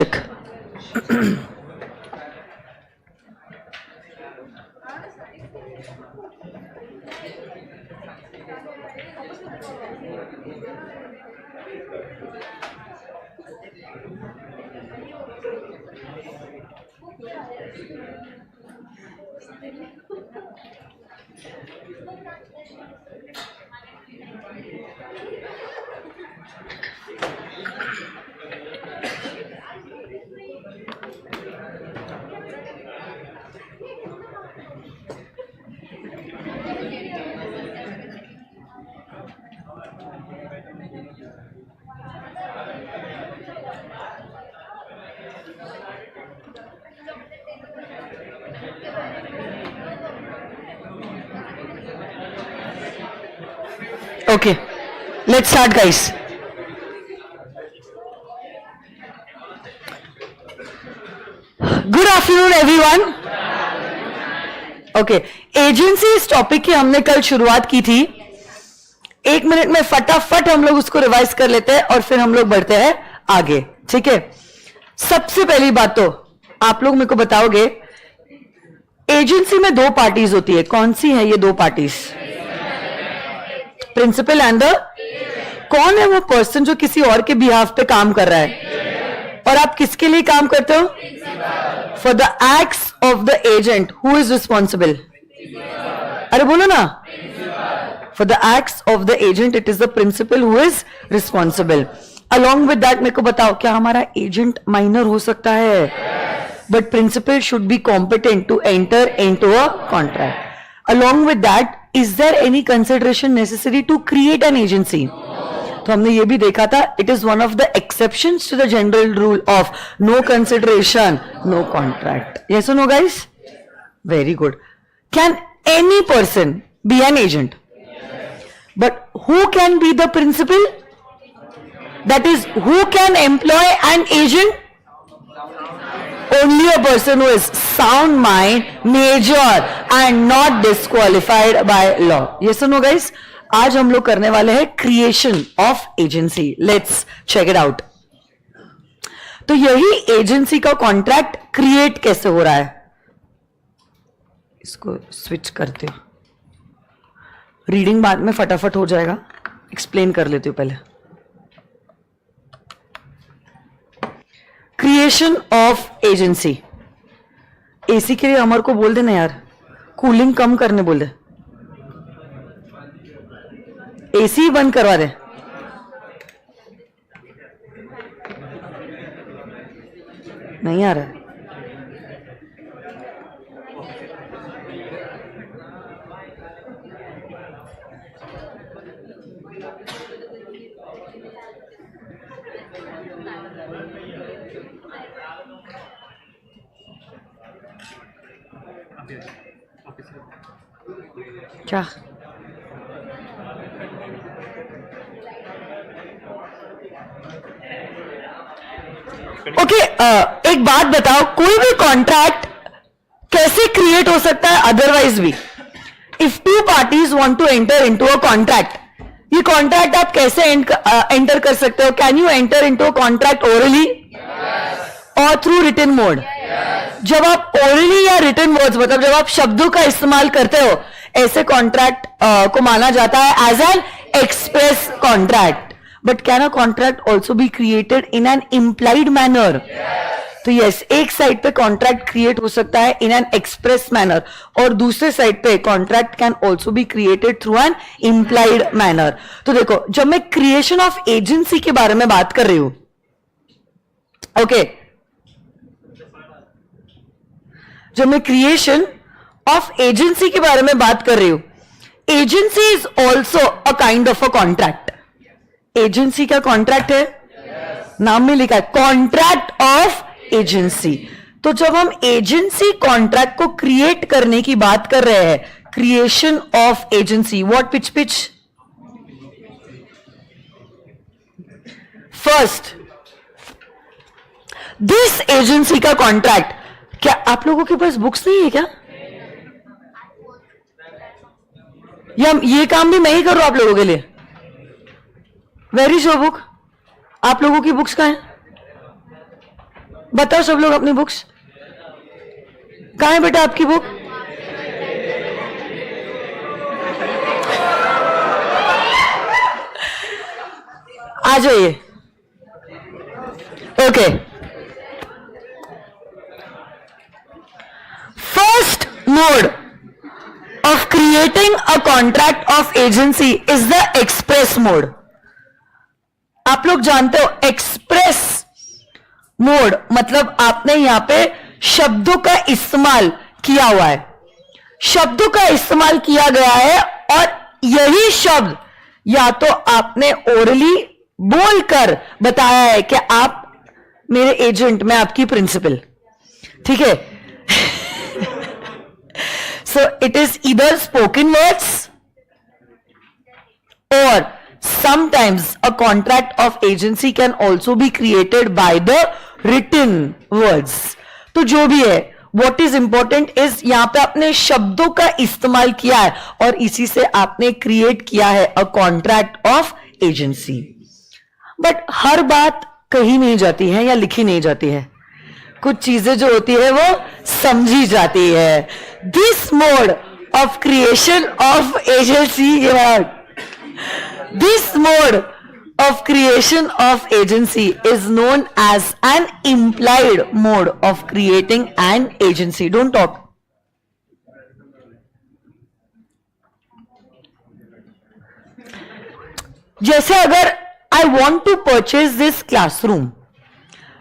music. Okay, let's start, guys. Good afternoon, everyone. Okay, agency इस topic की हमने कल शुरुआत की थी. 1 मिनट में फटाफट हम लोग उसको रिवाइज कर लेते हैं और फिर हम लोग बढ़ते हैं आगे. ठीक है, सबसे पहली बात तो आप लोग मेरे को बताओगे, एजेंसी में 2 पार्टीज होती है. कौन सी है ये 2 पार्टीज? Principal and the. कौन है वो पर्सन जो किसी और के बिहाफ पे काम कर रहा है? और आप किसके लिए काम करते हो? For the acts of the agent. Who is responsible? अरे बोलो ना. For the acts of the agent it is the principal who is responsible. Along with that मेरे को बताओ, क्या हमारा एजेंट माइनर हो सकता है? But principal should be competent to enter into a contract. Along with that, is there any consideration necessary to create an agency? तो हमने ये भी देखा था, it is one of the exceptions to the general rule of no consideration, no contract. Yes or no, guys? Very good. Can any person be an agent? But who can be the principal? That is, who can employ an agent? Only a person who is sound mind, major and not disqualified by law. Yes or no, guys? आज हम लोग करने वाले हैं creation of agency. Let's check it out. तो यही agency का contract create कैसे हो रहा है, इसको स्विच करते हो. रीडिंग बाद में फटाफट हो जाएगा, एक्सप्लेन कर लेती हूं पहले. Creation of agency. एसी के लिए अमर को बोल देना यार, कूलिंग कम करने बोल दे. एसी बंद करवा दे. नहीं आ रहा है. क्या? ओके, एक बात बताओ, कोई भी कॉन्ट्रैक्ट कैसे क्रिएट हो सकता है अदरवाइज भी? If 2 parties want to enter into a contract, ये कॉन्ट्रैक्ट आप कैसे एंटर कर सकते हो? Can you enter into a contract orally और थ्रू रिटन मोड? जब आप ओरली या रिटन मोड्स, मतलब जब आप शब्दों का इस्तेमाल करते हो, ऐसे कॉन्ट्रैक्ट को माना जाता है as an express contract. But can a contract also be created in an implied manner? तो यस, एक साइड पे कॉन्ट्रैक्ट क्रिएट हो सकता है इन एन एक्सप्रेस मैनर, और दूसरे साइड पे contract can also be created through an implied manner. तो देखो, जब मैं क्रिएशन ऑफ एजेंसी के बारे में बात कर रही हूं, ओके, जब मैं क्रिएशन ऑफ एजेंसी के बारे में बात कर रही हूं, agency is also a kind of a contract. Agency का कॉन्ट्रैक्ट है, नाम में लिखा है कॉन्ट्रैक्ट ऑफ एजेंसी. तो जब हम एजेंसी कॉन्ट्रैक्ट को क्रिएट करने की बात कर रहे हैं, creation of agency, what pitch first, this agency का कॉन्ट्रैक्ट. क्या आप लोगों के पास बुक्स नहीं है क्या? या ये काम भी मैं ही कर रहा हूं आप लोगों के लिए? Very show book. आप लोगों की बुक्स कहां है? बताओ सब लोग अपनी बुक्स, कहां है बेटा आपकी बुक? आ जाइए। Okay, first mode of creating a contract of agency is the express mode. आप लोग जानते हो एक्सप्रेस मोड मतलब आपने यहां पे शब्दों का इस्तेमाल किया हुआ है, शब्दों का इस्तेमाल किया गया है और यही शब्द या तो आपने ओरली बोलकर बताया है कि आप मेरे एजेंट, मैं आपकी प्रिंसिपल, ठीक है? So it is either spoken words or sometimes a contract of agency can also be created by the written words. तो जो भी है, what is important is यहां पे आपने शब्दों का इस्तेमाल किया है और इसी से आपने क्रिएट किया है a contract of agency. But हर बात कही नहीं जाती है या लिखी नहीं जाती है, कुछ चीजें जो होती है वो समझी जाती है. This mode of creation of agency, this mode of creation of agency is known as an implied mode of creating an agency. Don't talk. जैसे अगर I want to purchase this classroom,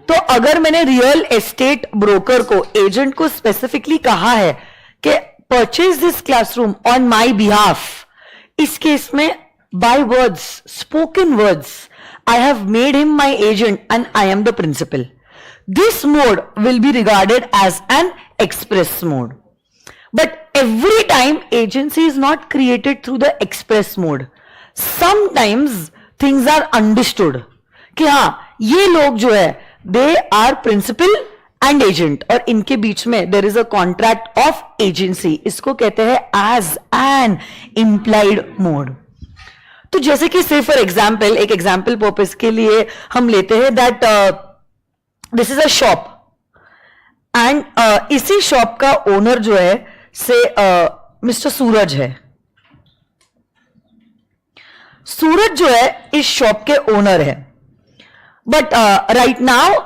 तो अगर मैंने रियल एस्टेट ब्रोकर को, agent को specifically कहा है कि purchase this classroom on my behalf, इस केस में by words, spoken words, I have made him my agent and I am the principal. This mode will be regarded as an express mode. But every time agency is not created through the express mode. Sometimes things are understood कि हाँ ये लोग जो है they are principal and agent और इनके बीच में there is a contract of agency. इसको कहते हैं एज एन इंप्लाइड मोड. तो जैसे कि से फॉर एग्जाम्पल, एक एग्जाम्पल पर्पस के लिए हम लेते हैं that this is a shop and इसी शॉप का ओनर जो है से मिस्टर सूरज है. सूरज जो है इस शॉप के ओनर है, बट राइट नाउ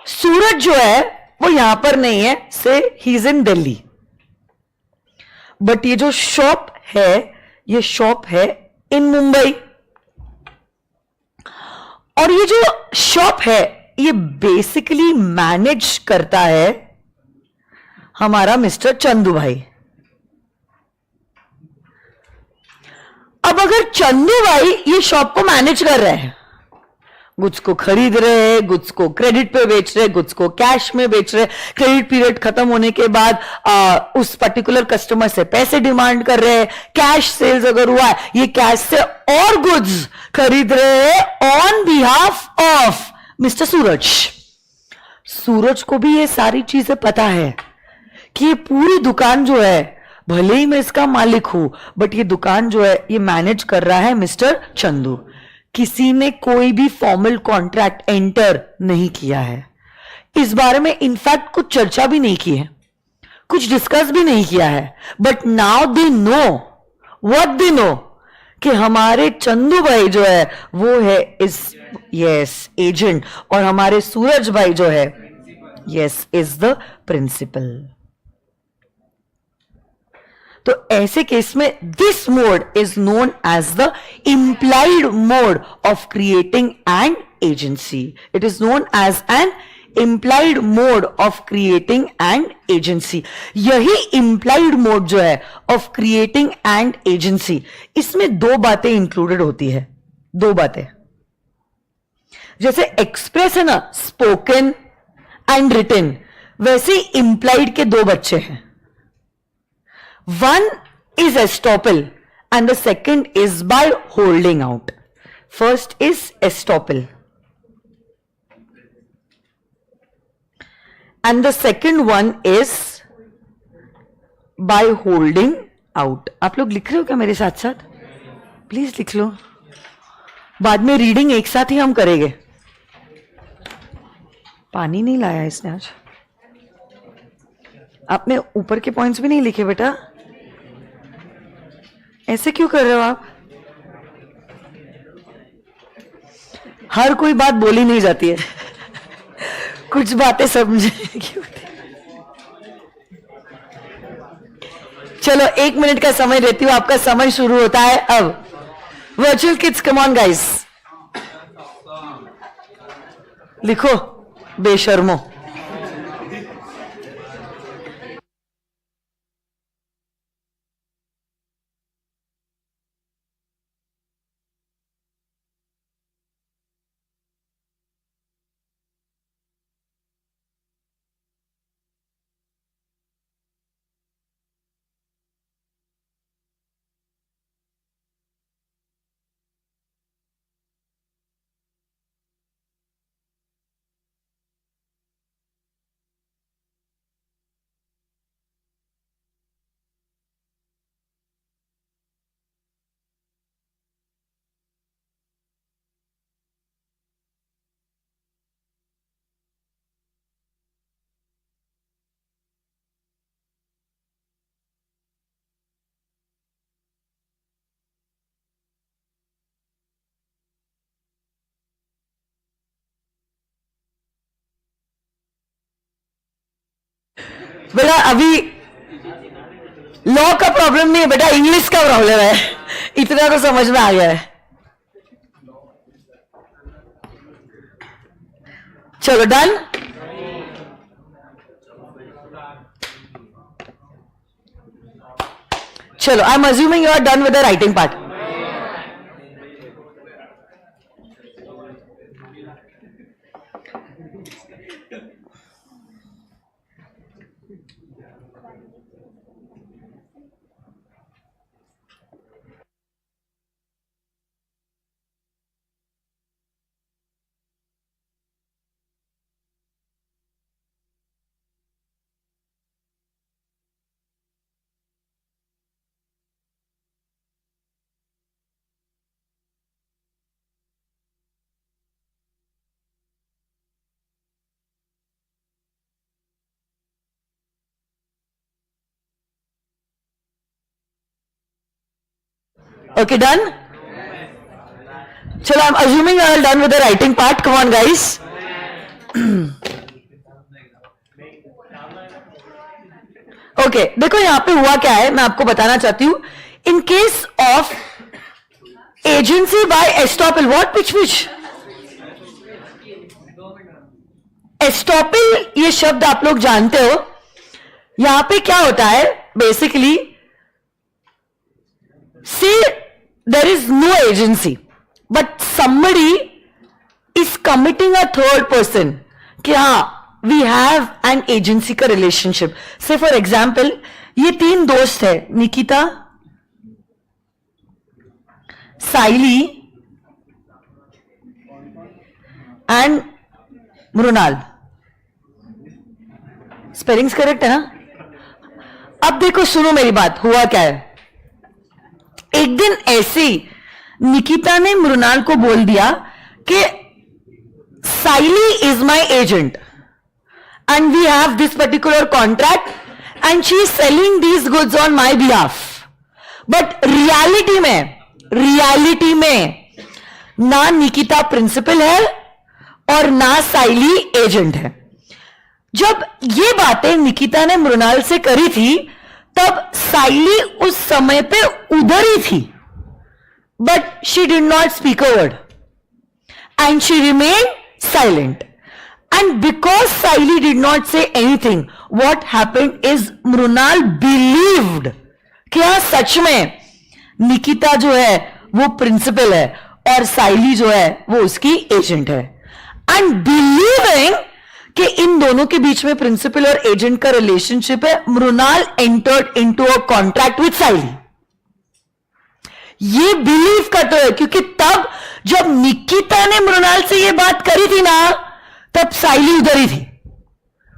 सूरज जो है वो यहां पर नहीं है, से he is in Delhi. But ये जो शॉप है, ये शॉप है इन मुंबई और ये जो शॉप है ये बेसिकली मैनेज करता है हमारा मिस्टर चंदू भाई. अब अगर चंदू भाई ये शॉप को मैनेज कर रहे हैं, गुड्स को खरीद रहे हैं, गुड्स को क्रेडिट पे बेच रहे हैं, गुड्स को कैश में बेच रहे हैं, क्रेडिट पीरियड खत्म होने के बाद उस पर्टिकुलर कस्टमर से पैसे डिमांड कर रहे हैं, कैश सेल्स अगर हुआ है ये कैश से और गुड्स खरीद रहे हैं ऑन बिहाफ ऑफ मिस्टर सूरज. सूरज को भी ये सारी चीजें पता है कि ये पूरी दुकान जो है, भले ही मैं इसका मालिक हूं, बट ये दुकान जो है ये मैनेज कर रहा है मिस्टर चंदू. किसी ने कोई भी फॉर्मल कॉन्ट्रैक्ट एंटर नहीं किया है, इस बारे में इनफैक्ट कुछ चर्चा भी नहीं की है, कुछ डिस्कस भी नहीं किया है. But now they know what they know कि हमारे चंदू भाई जो है वो है इज यस एजेंट और हमारे सूरज भाई जो है यस इज द प्रिंसिपल. तो ऐसे केस में this mode is known as the implied mode of creating an agency. It is known as an implied mode of creating an agency. यही implied mode जो है ऑफ क्रिएटिंग एन एजेंसी, इसमें दो बातें included होती है. दो बातें, जैसे एक्सप्रेस है ना, स्पोकन एंड रिटन, वैसे इंप्लाइड के दो बच्चे हैं. One is estoppel and the second is by holding out. First is estoppel and the second one is by holding out. आप लोग लिख रहे हो क्या मेरे साथ साथ? प्लीज लिख लो, बाद में रीडिंग एक साथ ही हम करेंगे. पानी नहीं लाया इसने आज। आपने ऊपर के पॉइंट्स भी नहीं लिखे बेटा, ऐसे क्यों कर रहे हो आप? हर कोई बात बोली नहीं जाती है कुछ बातें समझने की होती है। चलो 1 मिनट का समय देती हूं, आपका समय शुरू होता है अब। Virtual kids, come on guys, लिखो बेशर्मो। बेटा अभी लॉ का प्रॉब्लम नहीं है बेटा, इंग्लिश का प्रॉब्लम है, इतना तो समझ में आ गया है। चलो डन। चलो, I am assuming you are done with the writing part. Okay, done? Chalo, I'm assuming you are all done with the writing part. Come on, guys. Okay, देखो यहाँ पे हुआ क्या है, मैं आपको बताना चाहती हूँ। In case of agency by estoppel, what which? Estoppel ये शब्द आप लोग जानते हो। यहाँ पे क्या होता है, basically say there is no agency but somebody is committing a third person कि हाँ we have an agency का relationship। say for example ये 3 दोस्त है, निकिता, साइली एंड मृणाल। स्पेलिंग्स करेक्ट है ना? अब देखो, सुनो मेरी बात, हुआ क्या है। एक दिन ऐसे ही निकिता ने मृणाल को बोल दिया कि Saili is my agent and we have this particular contract and she is selling these goods on my behalf. But reality में ना निकिता प्रिंसिपल है और ना साइली एजेंट है। जब ये बातें निकिता ने मृणाल से करी थी तब साइली उस समय पे उधर ही थी, but she did not speak a word and she remain silent. And because Saili did not say anything, what happened is Mrinal believed कि हाँ सच में निकिता जो है वो प्रिंसिपल है और साइली जो है वो उसकी एजेंट है। एंड बिलीविंग कि इन दोनों के बीच में प्रिंसिपल और एजेंट का रिलेशनशिप है, Mrunal entered into a contract with Saili. ये बिलीव करते हुए, क्योंकि तब जब निकिता ने मृणाल से ये बात करी थी ना, तब साइली उधर ही थी।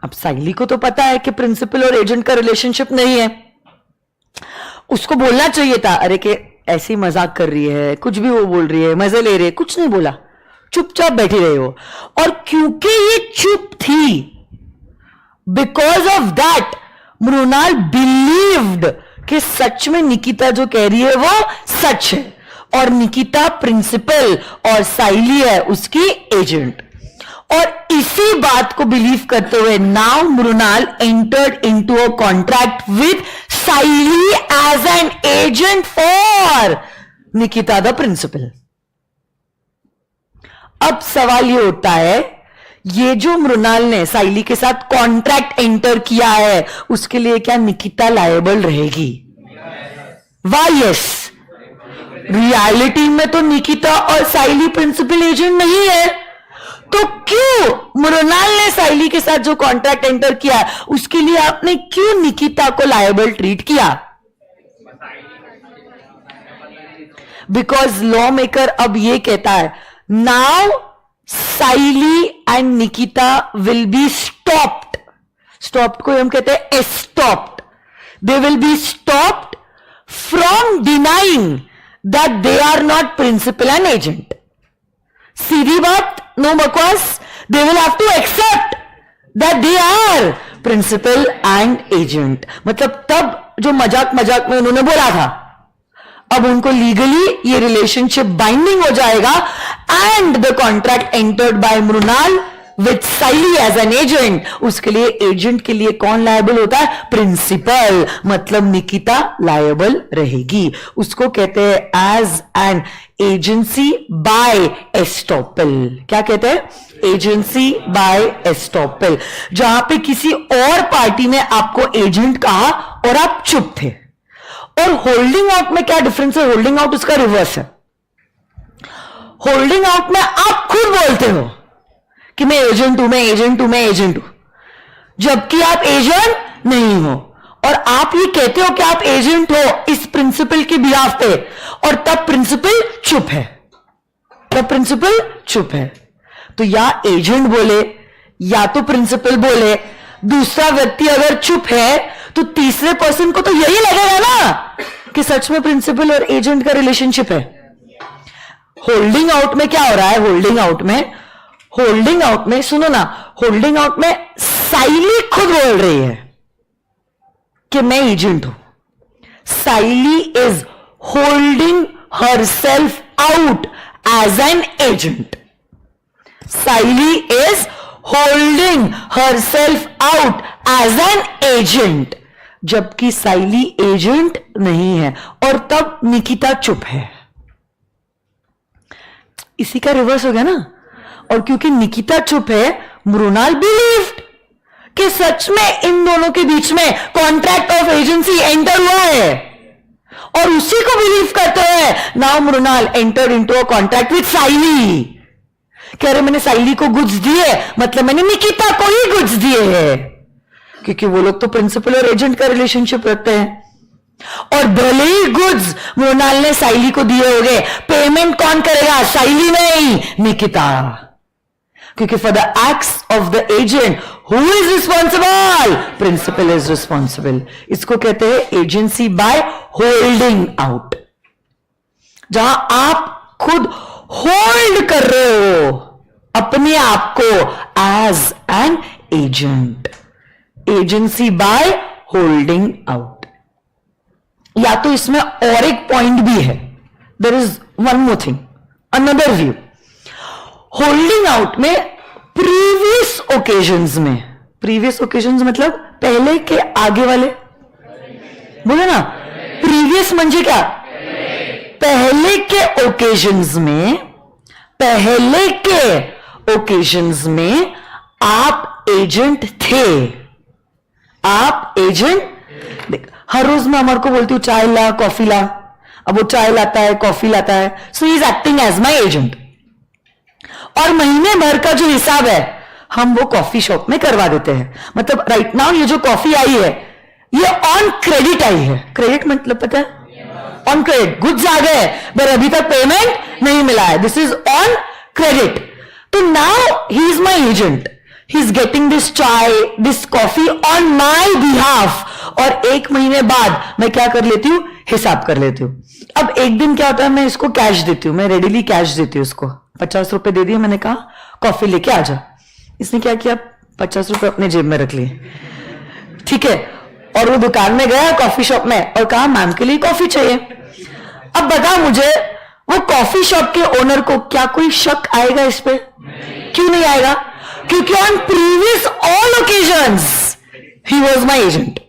अब साइली को तो पता है कि प्रिंसिपल और एजेंट का रिलेशनशिप नहीं है, उसको बोलना चाहिए था अरे कि ऐसी मजाक कर रही है, कुछ भी वो बोल रही है, मजे ले रही है, कुछ नहीं बोला, चुपचाप बैठी रही हो, और क्योंकि ये चुप थी, because of that Mrinal believed कि सच में निकिता जो कह रही है वो सच है, और निकिता प्रिंसिपल और साइली है उसकी एजेंट। और इसी बात को बिलीव करते हुए now Mrinal entered into a contract with Saili as an agent for Nikita the principal. अब सवाल ये उठता है, ये जो मृणाल ने साइली के साथ कॉन्ट्रैक्ट एंटर किया है उसके लिए क्या निकिता लायबल रहेगी? Why yes? रियलिटी में तो निकिता और साइली प्रिंसिपल एजेंट नहीं है, तो क्यों मृणाल ने साइली के साथ जो कॉन्ट्रैक्ट एंटर किया उसके लिए आपने क्यों निकिता को लायबल ट्रीट किया? बिकॉज लॉ मेकर अब ये कहता है, now Saili and Nikita will be stopped. Stopped को हम कहते हैं stopped. They will be stopped from denying that they are not principal and agent. सीधी बात, नो बकवास। They will have to accept that they are principal and agent. मतलब तब जो मजाक मजाक में उन्होंने बोला था, अब उनको लीगली ये रिलेशनशिप बाइंडिंग हो जाएगा, and the contract entered by Mrinal with Saili as an agent, उसके लिए एजेंट के लिए कौन लायबल होता है? प्रिंसिपल। मतलब निकिता लायबल रहेगी। उसको कहते हैं as an agency by estoppel. क्या कहते हैं? Agency by estoppel. जहां पे किसी और पार्टी ने आपको एजेंट कहा और आप चुप थे। और होल्डिंग आउट में क्या डिफरेंस है? होल्डिंग आउट उसका रिवर्स है। होल्डिंग आउट में आप खुद बोलते हो कि मैं एजेंट हूं, मैं एजेंट हूं, मैं एजेंट हूं, जबकि आप एजेंट नहीं हो, और आप ये कहते हो कि आप एजेंट हो इस प्रिंसिपल के बिहाफ पे, और तब प्रिंसिपल चुप है। तब प्रिंसिपल चुप है। तो या एजेंट बोले या तो प्रिंसिपल बोले, दूसरा व्यक्ति अगर चुप है तो तीसरे पर्सन को तो यही लगेगा ना कि सच में प्रिंसिपल और एजेंट का रिलेशनशिप है। होल्डिंग आउट में क्या हो रहा है? होल्डिंग आउट में सुनो ना, होल्डिंग आउट में साइली खुद बोल रही है कि मैं एजेंट हूं। Saili is holding herself out as an agent. Saili is holding herself out as an agent, जबकि साइली एजेंट नहीं है, और तब निकिता चुप है। इसी का रिवर्स हो गया ना। और क्योंकि निकिता चुप है, मृणाल बिलीव्ड कि सच में इन दोनों के बीच में कॉन्ट्रैक्ट ऑफ एजेंसी एंटर हुआ है, और उसी को बिलीव करते हुए now Mrunal enter into a contract with Saili. कह रहे मैंने साइली को गुड्स दिए, मतलब मैंने निकिता को ही गुड्स दिए हैं, क्योंकि वो लोग तो प्रिंसिपल और एजेंट का रिलेशनशिप रखते हैं। और भले ही गुड्स मृणाल ने साइली को दिए होंगे, पेमेंट कौन करेगा? साइली नहीं, निकिता। क्योंकि for the acts of the agent who is responsible? Principal is responsible. इसको कहते हैं एजेंसी बाय होल्डिंग आउट, जहां आप खुद होल्ड कर रहे हो अपने आप को as an agent. Agency by holding out. या तो इसमें और एक पॉइंट भी है, there is one more thing, another view. Holding out में प्रीवियस ओकेजन्स में, प्रीवियस ओकेजन्स मतलब पहले के आगे वाले, बोले ना प्रीवियस म्हणजे क्या? पहले के ओकेजन्स में, पहले के ओकेजन्स में आप एजेंट थे। आप एजेंट, हर रोज मैं अमर को बोलती हूँ चाय ला, कॉफी ला, अब वो चाय लाता है, कॉफी लाता है, so he is acting as my agent. और महीने भर का जो हिसाब है हम वो कॉफी शॉप में करवा देते हैं। मतलब राइट नाउ ये जो कॉफी आई है ये ऑन क्रेडिट आई है। क्रेडिट मतलब पता है? ऑन क्रेडिट, गुड्स आ गए पर अभी तक पेमेंट नहीं मिला है, दिस इज ऑन क्रेडिट। तो now he is my agent, he is getting this chai, this coffee on my behalf. और एक महीने बाद मैं क्या कर लेती हूं? हिसाब कर लेती हूं। अब एक दिन क्या होता है, मैं इसको कैश देती हूं, मैं रेडीली कैश देती हूं उसको, ₹50 दे दिए, मैंने कहा कॉफी लेके आ जा। इसने क्या किया, ₹50 अपने जेब में रख लिए, ठीक है, और वो दुकान में गया कॉफी शॉप में और कहा मैम के लिए कॉफी चाहिए। अब बता मुझे, वो कॉफी शॉप के ओनर को क्या कोई शक आएगा इस पे? क्यों नहीं आएगा? क्योंकि on previous all occasions he was my agent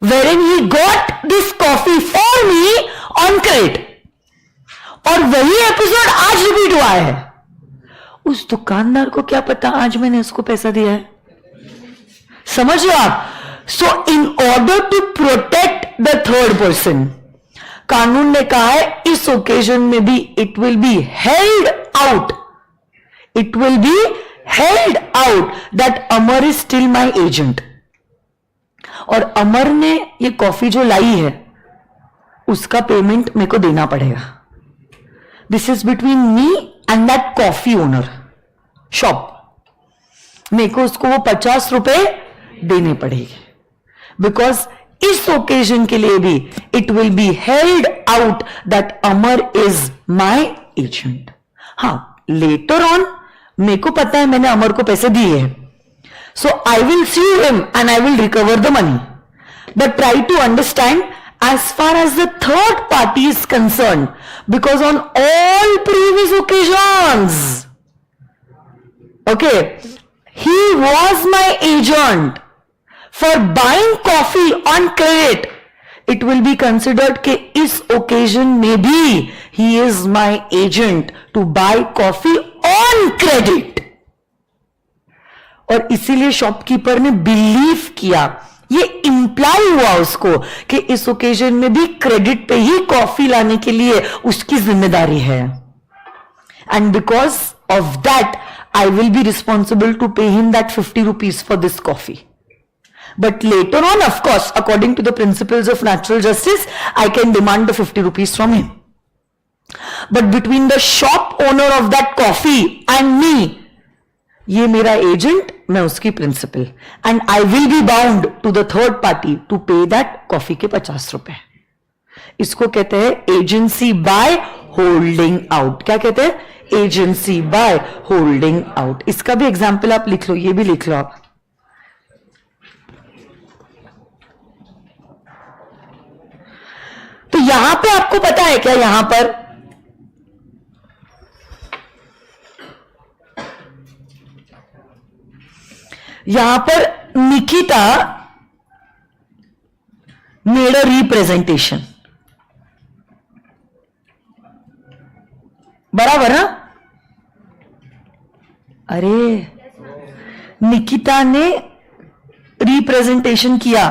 wherein he got this coffee for me on credit, और वही एपिसोड आज रिपीट हुआ है। उस दुकानदार को क्या पता आज मैंने इसको पैसा दिया है? समझ लो आप। So in order to protect the third person, कानून ने कहा है इस ओकेजन में भी it will be held out, it will be held out that Amar is still my agent, और अमर ने ये कॉफी जो लाई है उसका पेमेंट मेरे को देना पड़ेगा। This is between me and that coffee owner shop, मेरे को उसको वो ₹50 देने पड़ेगी, बिकॉज इस ओकेजन के लिए भी it will be held out that Amar is my agent. हाँ, लेटर ऑन मेरे को पता है मैंने अमर को पैसे दिए हैं, so I will sue him and I will recover the money. But try to understand as far as the third party is concerned, because on all previous occasions, okay, he was my agent for buying coffee on credit. It will be considered कि इस occasion में भी he is my agent to buy coffee on credit. और इसीलिए shopkeeper ने believe किया, ये imply हुआ उसको कि इस ओकेजन में भी क्रेडिट पे ही कॉफी लाने के लिए उसकी जिम्मेदारी है, and because of that I will be responsible to pay him that ₹50 for this coffee. But later on, of course, according to the principles of natural justice, I can demand the ₹50 from him. But between the shop owner of that coffee and me, ये मेरा agent, मैं उसकी principal, and I will be bound to the third party to pay that coffee के ₹50। इसको कहते हैं agency by holding out. क्या कहते हैं? Agency by holding out. इसका भी एग्जाम्पल आप लिख लो, ये भी लिख लो आप। तो यहां पे आपको पता है क्या, यहां पर निकिता मेड अ रिप्रेजेंटेशन, बराबर ना? अरे निकिता ने रिप्रेजेंटेशन किया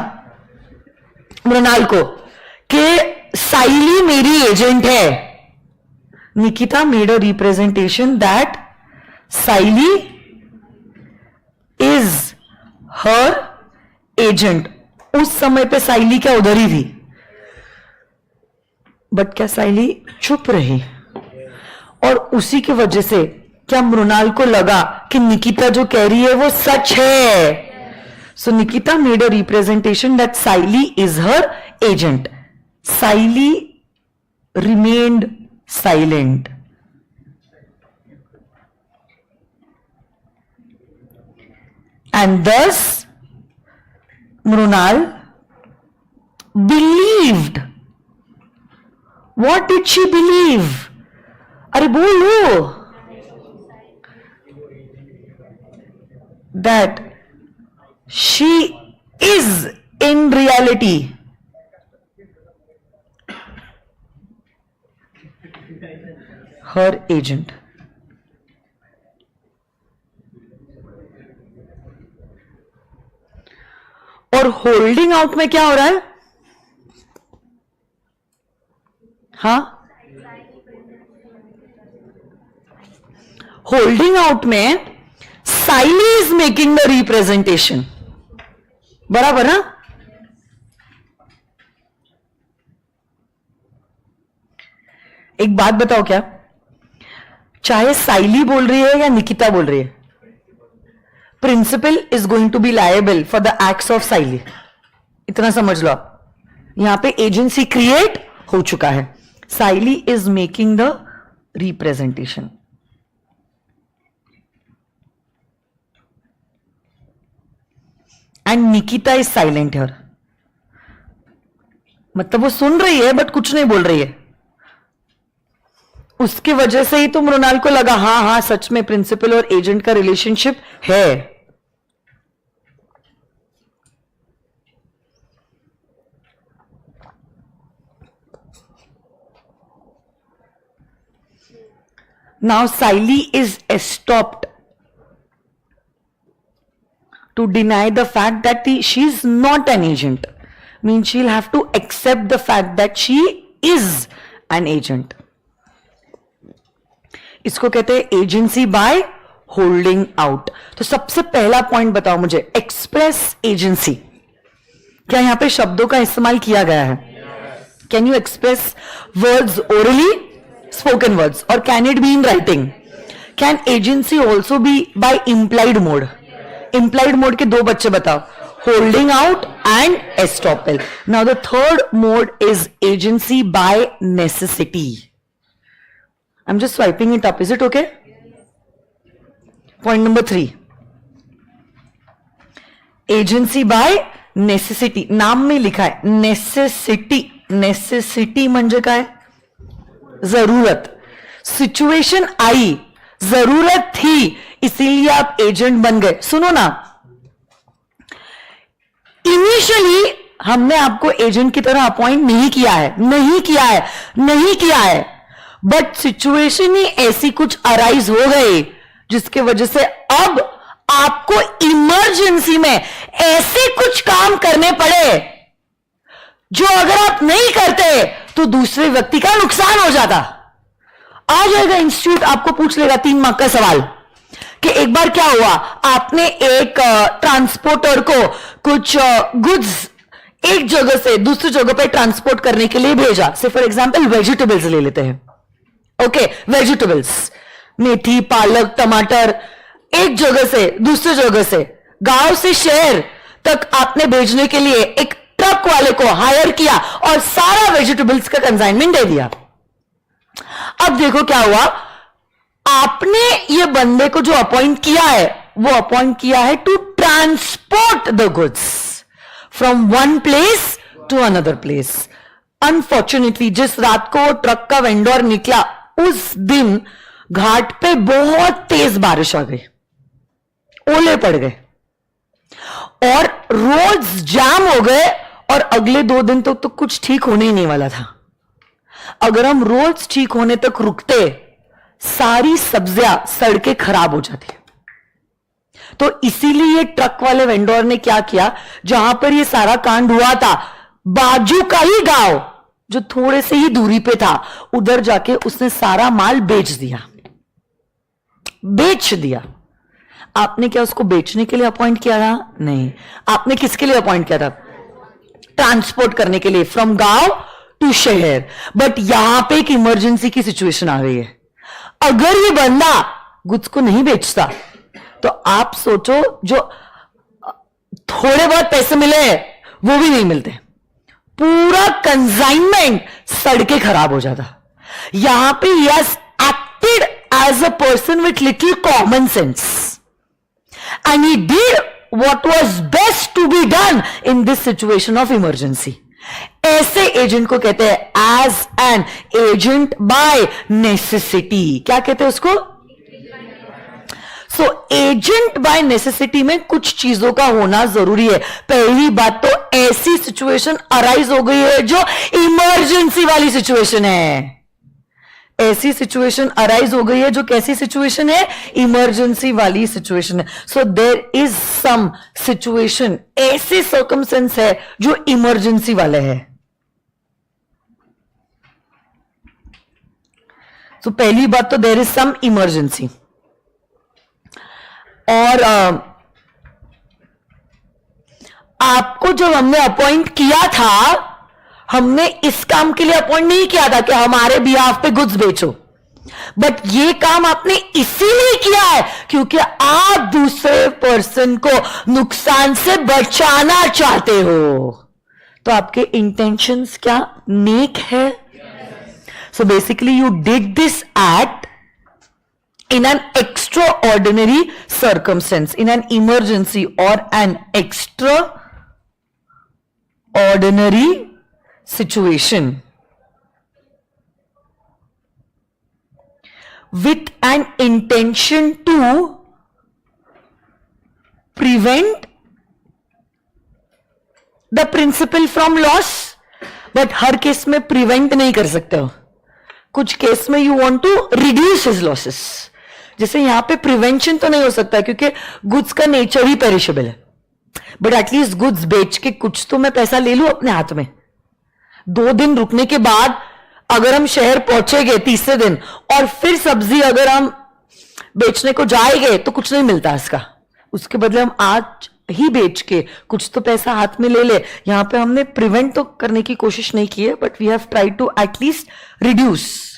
मृणाल को कि साइली मेरी एजेंट है। Nikita made a representation that Saili is her agent. उस समय पे साइली क्या उधर ही थी, बट क्या साइली चुप रही, और उसी की वजह से क्या मृणाल को लगा कि निकिता जो कह रही है वो सच है। So Nikita made a representation that Saili is her agent. Saili remained silent, and thus Mrunal believed. What did she believe? अरे बोलो। That she is in reality her agent. और होल्डिंग आउट में क्या हो रहा है? हाँ, होल्डिंग आउट में साइली इज मेकिंग द रिप्रेजेंटेशन, बराबर ना? एक बात बताओ, क्या चाहे साइली बोल रही है या निकिता बोल रही है, principal is going to be liable for the acts of Saili. इतना समझ लो आप। यहां पे एजेंसी क्रिएट हो चुका है, Saili is making the representation. And Nikita is silent here. मतलब वो सुन रही है बट कुछ नहीं बोल रही है. उसकी वजह से ही तो मृणाल को लगा हाँ हाँ सच में प्रिंसिपल और एजेंट का रिलेशनशिप है. Now Saili is stopped to deny the fact that she is not an agent. Means she'll have to accept the fact that she is an agent. इसको कहते हैं एजेंसी बाय होल्डिंग आउट. तो सबसे पहला point बताओ मुझे, express agency. क्या यहां पे शब्दों का इस्तेमाल किया गया है? Can you express words orally, spoken words, or can it be in writing? Can agency also be by implied mode? Implied mode के दो बच्चे बताओ, holding out and estoppel. Now the third mode is agency by necessity. I'm just swiping it up. Is it okay? Point number 3. Agency by necessity. नाम में लिखा है necessity. necessity म्हणजे काय? जरूरत. सिचुएशन आई, जरूरत थी, इसीलिए आप एजेंट बन गए. सुनो ना, इनिशियली हमने आपको एजेंट की तरह अपॉइंट नहीं किया है, बट सिचुएशन ही ऐसी कुछ अराइज हो गई जिसके वजह से अब आपको इमरजेंसी में ऐसे कुछ काम करने पड़े जो अगर आप नहीं करते तो दूसरे व्यक्ति का नुकसान हो जाता. आ जाएगा इंस्टीट्यूट, आपको पूछ लेगा 3 मार्क का सवाल कि एक बार क्या हुआ, आपने एक ट्रांसपोर्टर को कुछ गुड्स एक जगह से दूसरी जगह पे ट्रांसपोर्ट करने के लिए भेजा. से फॉर एग्जांपल वेजिटेबल्स ले लेते हैं. ओके, वेजिटेबल्स, मेथी, पालक, टमाटर, एक जगह से दूसरी जगह से, गांव से शहर तक आपने भेजने के लिए एक ट्रक वाले को हायर किया और सारा वेजिटेबल्स का कंसाइनमेंट दे दिया. अब देखो क्या हुआ, आपने ये बंदे को जो अपॉइंट किया है वो अपॉइंट किया है to transport the goods from one place to another place. Unfortunately जिस रात को वो ट्रक का वेंडर निकला उस दिन घाट पे बहुत तेज बारिश आ गई, ओले पड़ गए और रोड्स जाम हो गए और अगले 2 दिन तक तो कुछ ठीक होने ही नहीं वाला था. अगर हम रोड्स ठीक होने तक रुकते, सारी सब्जियां सड़कें खराब हो जाती. तो इसीलिए ट्रक वाले वेंडर ने क्या किया, जहां पर ये सारा कांड हुआ था बाजू का ही गांव जो थोड़े से ही दूरी पे था, उधर जाके उसने सारा माल बेच दिया. आपने क्या उसको बेचने के लिए अपॉइंट किया था? नहीं. आपने किसके लिए अपॉइंट किया था? ट्रांसपोर्ट करने के लिए, फ्रॉम गांव टू शहर. बट यहां पे एक इमरजेंसी की सिचुएशन आ गई है. अगर ये बंदा गुड्स को नहीं बेचता तो आप सोचो जो थोड़े बहुत पैसे मिले वो भी नहीं मिलते, पूरा कंसाइनमेंट सड़कें खराब हो जाता. यहां पे yes acted as a person with little common sense and he did what was best to be done in this situation of emergency. ऐसे एजेंट को कहते हैं as an agent by necessity. क्या कहते हैं उसको? So agent by necessity में कुछ चीजों का होना जरूरी है. पहली बात तो ऐसी सिचुएशन अराइज हो गई है जो इमरजेंसी वाली सिचुएशन है. ऐसी सिचुएशन अराइज हो गई है जो कैसी सिचुएशन है? इमरजेंसी वाली सिचुएशन है. So there is some situation, ऐसे सर्कमस्टेंस है जो इमरजेंसी वाले है. तो पहली बात तो देयर इज सम इमरजेंसी. और आपको जब हमने अपॉइंट किया था, हमने इस काम के लिए अपॉइंट नहीं किया था कि हमारे बिहाफ पे गुड्स बेचो, बट ये काम आपने इसीलिए किया है क्योंकि आप दूसरे पर्सन को नुकसान से बचाना चाहते हो. तो आपके इंटेंशंस क्या नेक है. So basically you did this act in an extraordinary circumstance, in an emergency or an extraordinary situation, with an intention to prevent the principal from loss. But हर केस में प्रिवेंट नहीं कर सकते हो, कुछ केस में you want to reduce his losses. जैसे यहां पे प्रिवेंशन तो नहीं हो सकता क्योंकि गुड्स का नेचर ही पेरिशेबल है, बट एटलीस्ट गुड्स बेच के कुछ तो मैं पैसा ले लूं अपने हाथ में. 2 दिन रुकने के बाद अगर हम शहर पहुंचेंगे तीसरे दिन और फिर सब्जी अगर हम बेचने को जाएंगे तो कुछ नहीं मिलता इसका, उसके बदले हम आज ही बेच के कुछ तो पैसा हाथ में ले ले. यहां पे हमने प्रिवेंट तो करने की कोशिश नहीं की है, but we have tried to at least reduce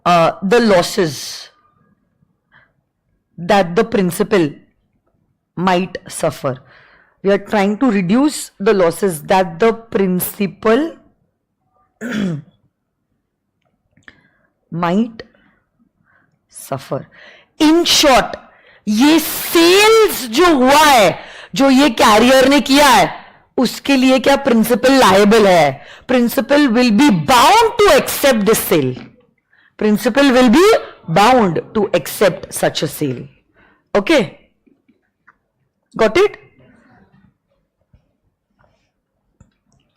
the losses that the principal might suffer. We are trying to reduce the losses that the principal might suffer. In short, ये सेल्स जो हुआ है, जो ये कैरियर ने किया है, उसके लिए क्या प्रिंसिपल लायबल है? Principal will be bound to accept this sale. Principal will be bound to accept such a sale. Okay, got it?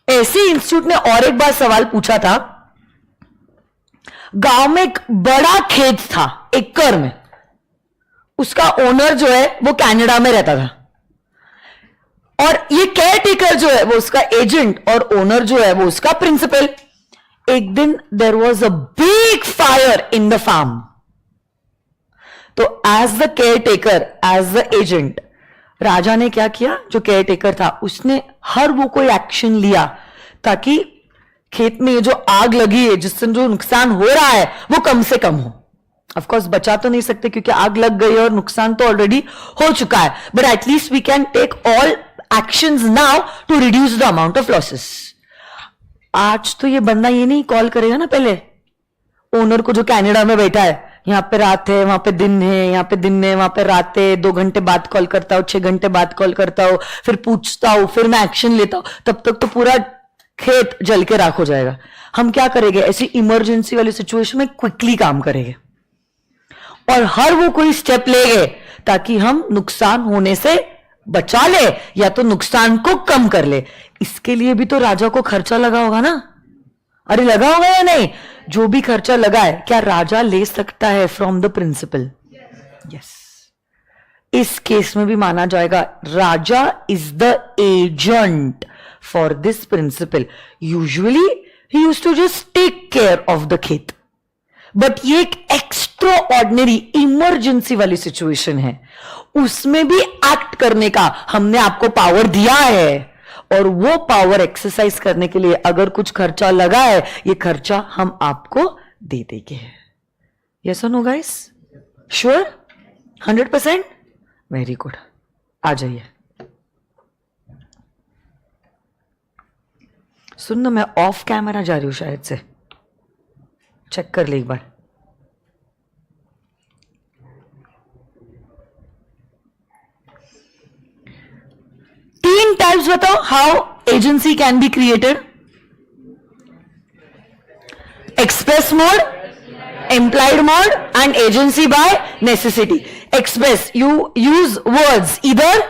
ऐसे इंस्टीट्यूट ने और एक बार सवाल पूछा था. गांव में एक बड़ा खेत था, एकड़ में. उसका ओनर जो है वो कनाडा में रहता था, और ये केयर टेकर जो है वो उसका एजेंट, और ओनर जो है वो उसका प्रिंसिपल. एक दिन there was a big fire in the farm. तो as the caretaker, as the agent, Raja ने क्या किया? जो केयर टेकर था उसने हर वो कोई एक्शन लिया ताकि खेत में ये जो आग लगी है, जिससे जो नुकसान हो रहा है, वो कम से कम हो. ऑफ कोर्स बचा तो नहीं सकते क्योंकि आग लग गई और नुकसान तो ऑलरेडी हो चुका है, but at least we can take all actions now to reduce the amount of losses. आज तो ये बंदा ये नहीं कॉल करेगा ना पहले ओनर को जो कनाडा में बैठा है, यहां पे रात है, वहां पे दिन है, यहां पे दिन है, वहां पे रात है, 2 घंटे बाद कॉल करता हूं, 6 घंटे बाद कॉल करता हूं, फिर पूछता हूं, फिर मैं एक्शन लेता हूं, तब तक तो पूरा खेत जल के राख हो जाएगा. हम क्या करेंगे? ऐसी इमरजेंसी वाली सिचुएशन में क्विकली काम करेंगे और हर वो कोई स्टेप लेंगे ताकि हम नुकसान होने से बचा ले या तो नुकसान को कम कर ले. इसके लिए भी तो राजा को खर्चा लगा होगा ना? अरे लगा होगा या नहीं? जो भी खर्चा लगा है, क्या राजा ले सकता है फ्रॉम द प्रिंसिपल? यस. इस केस में भी माना जाएगा Raja is the agent for this principal. Usually he used to just take care of the khet, but ये एक एक्स्ट्रा ऑर्डिनरी इमरजेंसी वाली सिचुएशन है, उसमें भी एक्ट करने का हमने आपको पावर दिया है, और वो पावर एक्सरसाइज करने के लिए अगर कुछ खर्चा लगा है, ये खर्चा हम आपको दे देंगे. यस और no guys? Sure? 100%? Very good. आ जाइए. सुन ना, मैं ऑफ कैमरा जा रही हूं शायद से, चेक कर ले एक बार. तीन टाइप्स बताओ how agency can be created. Express mode, implied mode, and agency by necessity. Express, you use words either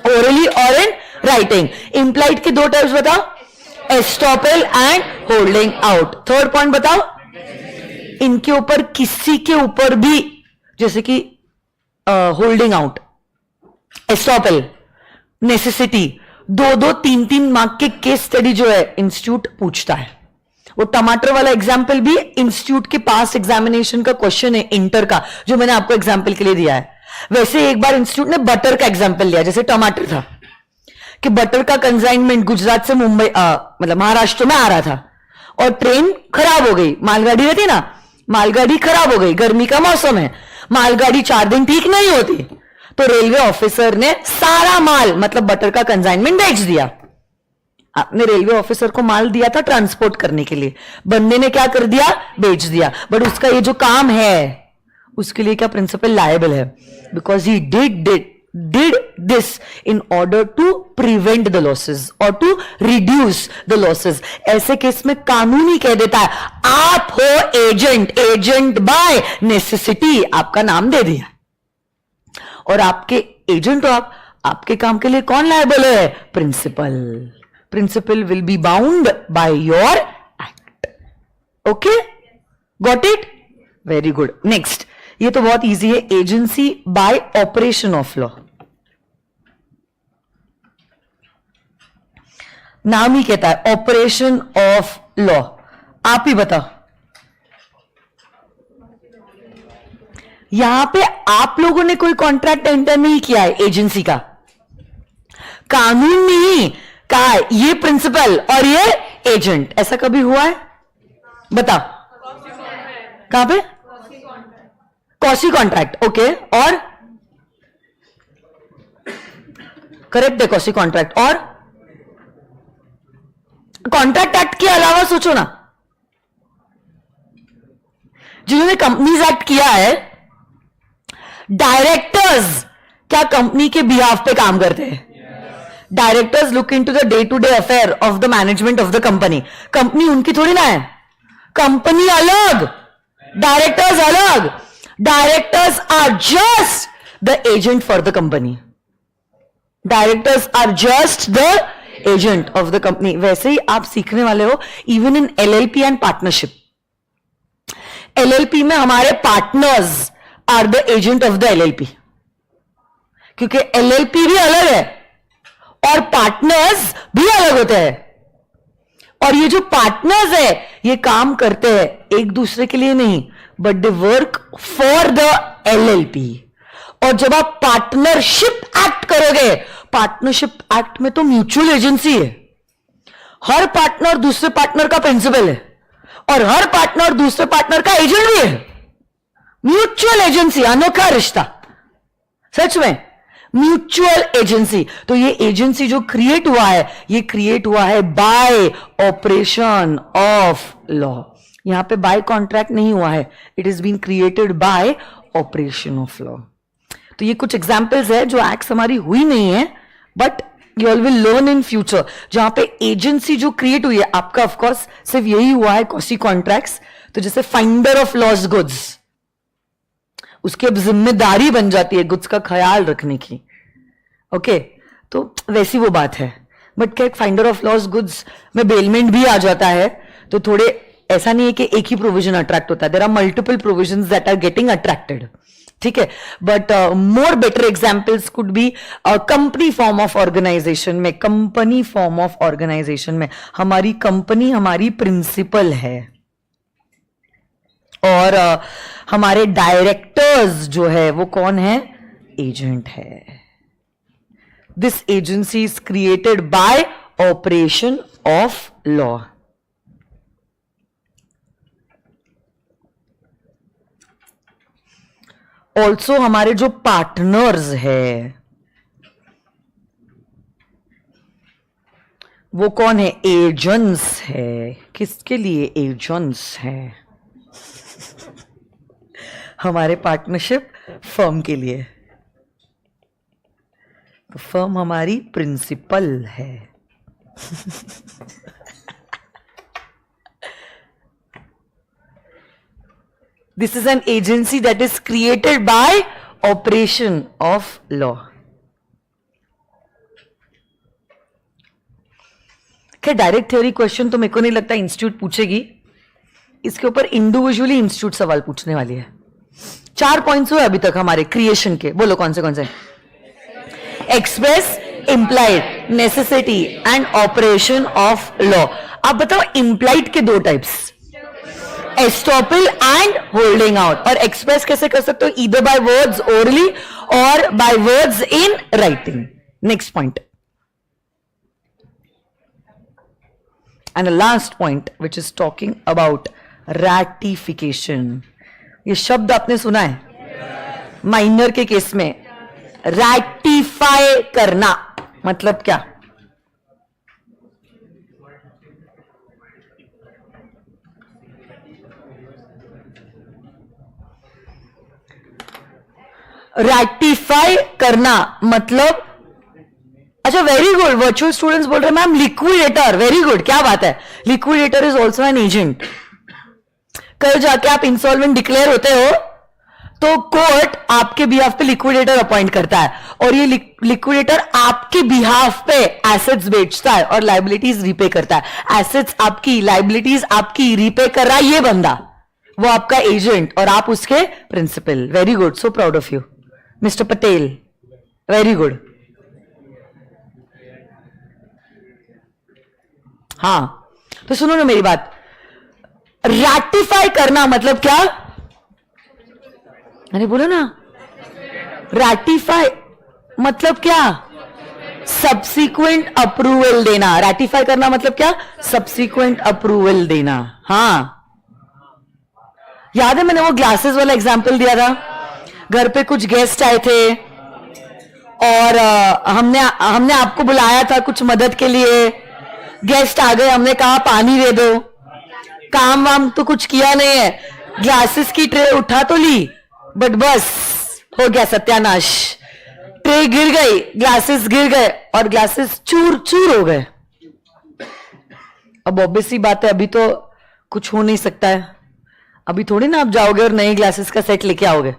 orally or in writing. Implied के 2 टाइप्स बताओ, estoppel and holding out. Third point बताओ. इनके ऊपर किसी के ऊपर भी, जैसे कि holding out, estoppel, necessity, 2-2, 3-3 mark के केस स्टडी जो है इंस्टीट्यूट पूछता है. वो टमाटर वाला एग्जाम्पल भी इंस्टीट्यूट के पास एग्जामिनेशन का क्वेश्चन है इंटर का, जो मैंने आपको एग्जाम्पल के लिए दिया है. वैसे एक बार इंस्टीट्यूट ने बटर का एग्जाम्पल लिया, जैसे टमाटर था कि बटर का कंसाइनमेंट गुजरात से मुंबई मतलब महाराष्ट्र में आ रहा था और ट्रेन खराब हो गई. मालगाड़ी रहती ना, मालगाड़ी खराब हो गई, गर्मी का मौसम है, मालगाड़ी 4 दिन ठीक नहीं होती, तो रेलवे ऑफिसर ने सारा माल मतलब बटर का कंसाइनमेंट बेच दिया. आपने रेलवे ऑफिसर को माल दिया था ट्रांसपोर्ट करने के लिए, बंदे ने क्या कर दिया, बेच दिया, बट उसका ये जो काम है उसके लिए क्या प्रिंसिपल लायबल है? Because he did this in order to prevent the losses or to reduce the losses. ऐसे केस में कानून ही कह देता है आप हो एजेंट बाय नेसेसिटी, आपका नाम दे दिया, और आपके एजेंट हो आप, आपके काम के लिए कौन लायबल है? Principal will be bound by your act. Okay, got it? Very good. Next, ये तो बहुत इजी है, agency by operation of law. नाम ही कहता है ऑपरेशन ऑफ लॉ. आप ही बताओ, यहां पे आप लोगों ने कोई कॉन्ट्रैक्ट एंटर नहीं किया है एजेंसी का, कानून में ही कहा है ये प्रिंसिपल और ये एजेंट. ऐसा कभी हुआ है? बताओ. कहां पे? Quasi contract. ओके, और करेक्ट है कॉसी कॉन्ट्रैक्ट. और कॉन्ट्रैक्ट एक्ट के अलावा सोचो ना, जिन्होंने कंपनीज एक्ट किया है, डायरेक्टर्स क्या कंपनी के बिहाफ पे काम करते हैं? Directors look into the day to day affair of the management of the company. Company उनकी थोड़ी ना है, कंपनी अलग, डायरेक्टर्स अलग. Directors are just the agent for the company. Directors are just the agent of the company. वैसे ही आप सीखने वाले हो even in LLP and partnership. LLP में हमारे partners are the agent of the LLP, क्योंकि एलएलपी भी अलग है और पार्टनर्स भी अलग होते हैं. और ये जो पार्टनर्स है ये काम करते हैं एक दूसरे के लिए नहीं, but they work for the LLP. और जब आप पार्टनरशिप एक्ट करोगे, पार्टनरशिप एक्ट में तो म्यूचुअल एजेंसी है. हर पार्टनर दूसरे पार्टनर का प्रिंसिपल है और हर पार्टनर दूसरे पार्टनर का एजेंट भी है. म्यूचुअल एजेंसी, अनोखा रिश्ता. सच में म्यूचुअल एजेंसी. तो ये एजेंसी जो क्रिएट हुआ है, ये क्रिएट हुआ है बाय ऑपरेशन ऑफ लॉ. यहां पे बाय कॉन्ट्रैक्ट नहीं हुआ है, it is been created by operation of law. तो ये कुछ एग्जाम्पल्स है जो एक्ट्स हमारी हुई नहीं है, but you all will learn in future. जहां पे एजेंसी जो क्रिएट हुई है, आपका ऑफकोर्स सिर्फ यही हुआ है कॉसी कॉन्ट्रैक्ट्स. तो जैसे फाइंडर ऑफ लॉस्ट गुड्स, उसकी अब जिम्मेदारी बन जाती है गुड्स का ख्याल रखने की. ओके, तो वैसी वो बात है. बट क्या फाइंडर ऑफ लॉस्ट गुड्स में बेलमेंट भी आ जाता है, तो थोड़े ऐसा नहीं है कि एक ही प्रोविजन अट्रैक्ट होता है. There are multiple provisions that are getting attracted. ठीक है, but more better examples could be company form of organisation में. कंपनी फॉर्म ऑफ ऑर्गेनाइजेशन में हमारी कंपनी हमारी प्रिंसिपल है और हमारे डायरेक्टर्स जो है वो कौन है? एजेंट है. This agency is created by operation of law. Also हमारे जो पार्टनर्स है वो कौन है? एजेंट्स है. किसके लिए एजेंट्स है? हमारे पार्टनरशिप फर्म के लिए. तो फर्म हमारी प्रिंसिपल है. This is an agency that is created by operation of law. क्या डायरेक्ट थ्योरी क्वेश्चन तो मेरे को नहीं लगता इंस्टीट्यूट पूछेगी. इसके ऊपर इंडिविजुअली इंस्टीट्यूट सवाल पूछने वाली है. 4 पॉइंट्स हुए अभी तक हमारे क्रिएशन के. बोलो कौन से? Express, implied, necessity and operation of law. आप बताओ इंप्लाइड के 2 types, estoppel and holding out. और एक्सप्रेस कैसे कर सकते हो? ईदर बाय वर्ड्स ओरली और by words in writing. Next point and last point which is talking about ratification. ये शब्द आपने सुना है माइनर के केस में. रैटिफाई करना मतलब क्या? रैटिफाई करना मतलब, अच्छा वेरी गुड, वर्चुअल स्टूडेंट्स बोल रहे हैं मैम लिक्विडेटर, वेरी गुड, क्या बात है, liquidator is also an agent. कल जाके आप इंसॉल्वेंट डिक्लेयर होते हो तो कोर्ट आपके बिहाफ पे लिक्विडेटर अपॉइंट करता है, और ये लिक्विडेटर आपके बिहाफ पे एसेट्स बेचता है और लाइबिलिटीज रीपे करता है। एसेट्स आपकी, लाइबिलिटीज आपकी, रीपे कर रहा है ये बंदा, वो आपका एजेंट और आप उसके principal. Very good, so proud of you mister Patel, very good. हाँ तो सुनो ना मेरी बात, रैटिफाई करना मतलब क्या? अरे बोलो ना, रैटिफाई मतलब क्या? सब्सीक्वेंट अप्रूवल देना। रैटिफाई करना मतलब क्या? सब्सीक्वेंट अप्रूवल देना। हाँ याद है मैंने वो ग्लासेस वाला एग्जांपल दिया था, घर पे कुछ गेस्ट आए थे और हमने आपको बुलाया था कुछ मदद के लिए, गेस्ट आ गए, हमने कहा पानी दे दो, काम वाम तो कुछ किया नहीं है, ग्लासेस की ट्रे उठा तो ली बट बस हो गया सत्यानाश, ट्रे गिर गई, ग्लासेस गिर गए और ग्लासेस चूर चूर हो गए। अब ऑब्वियसली बात है अभी तो कुछ हो नहीं सकता है, अभी थोड़ी ना आप जाओगे और नए ग्लासेस का सेट लेके आओगे,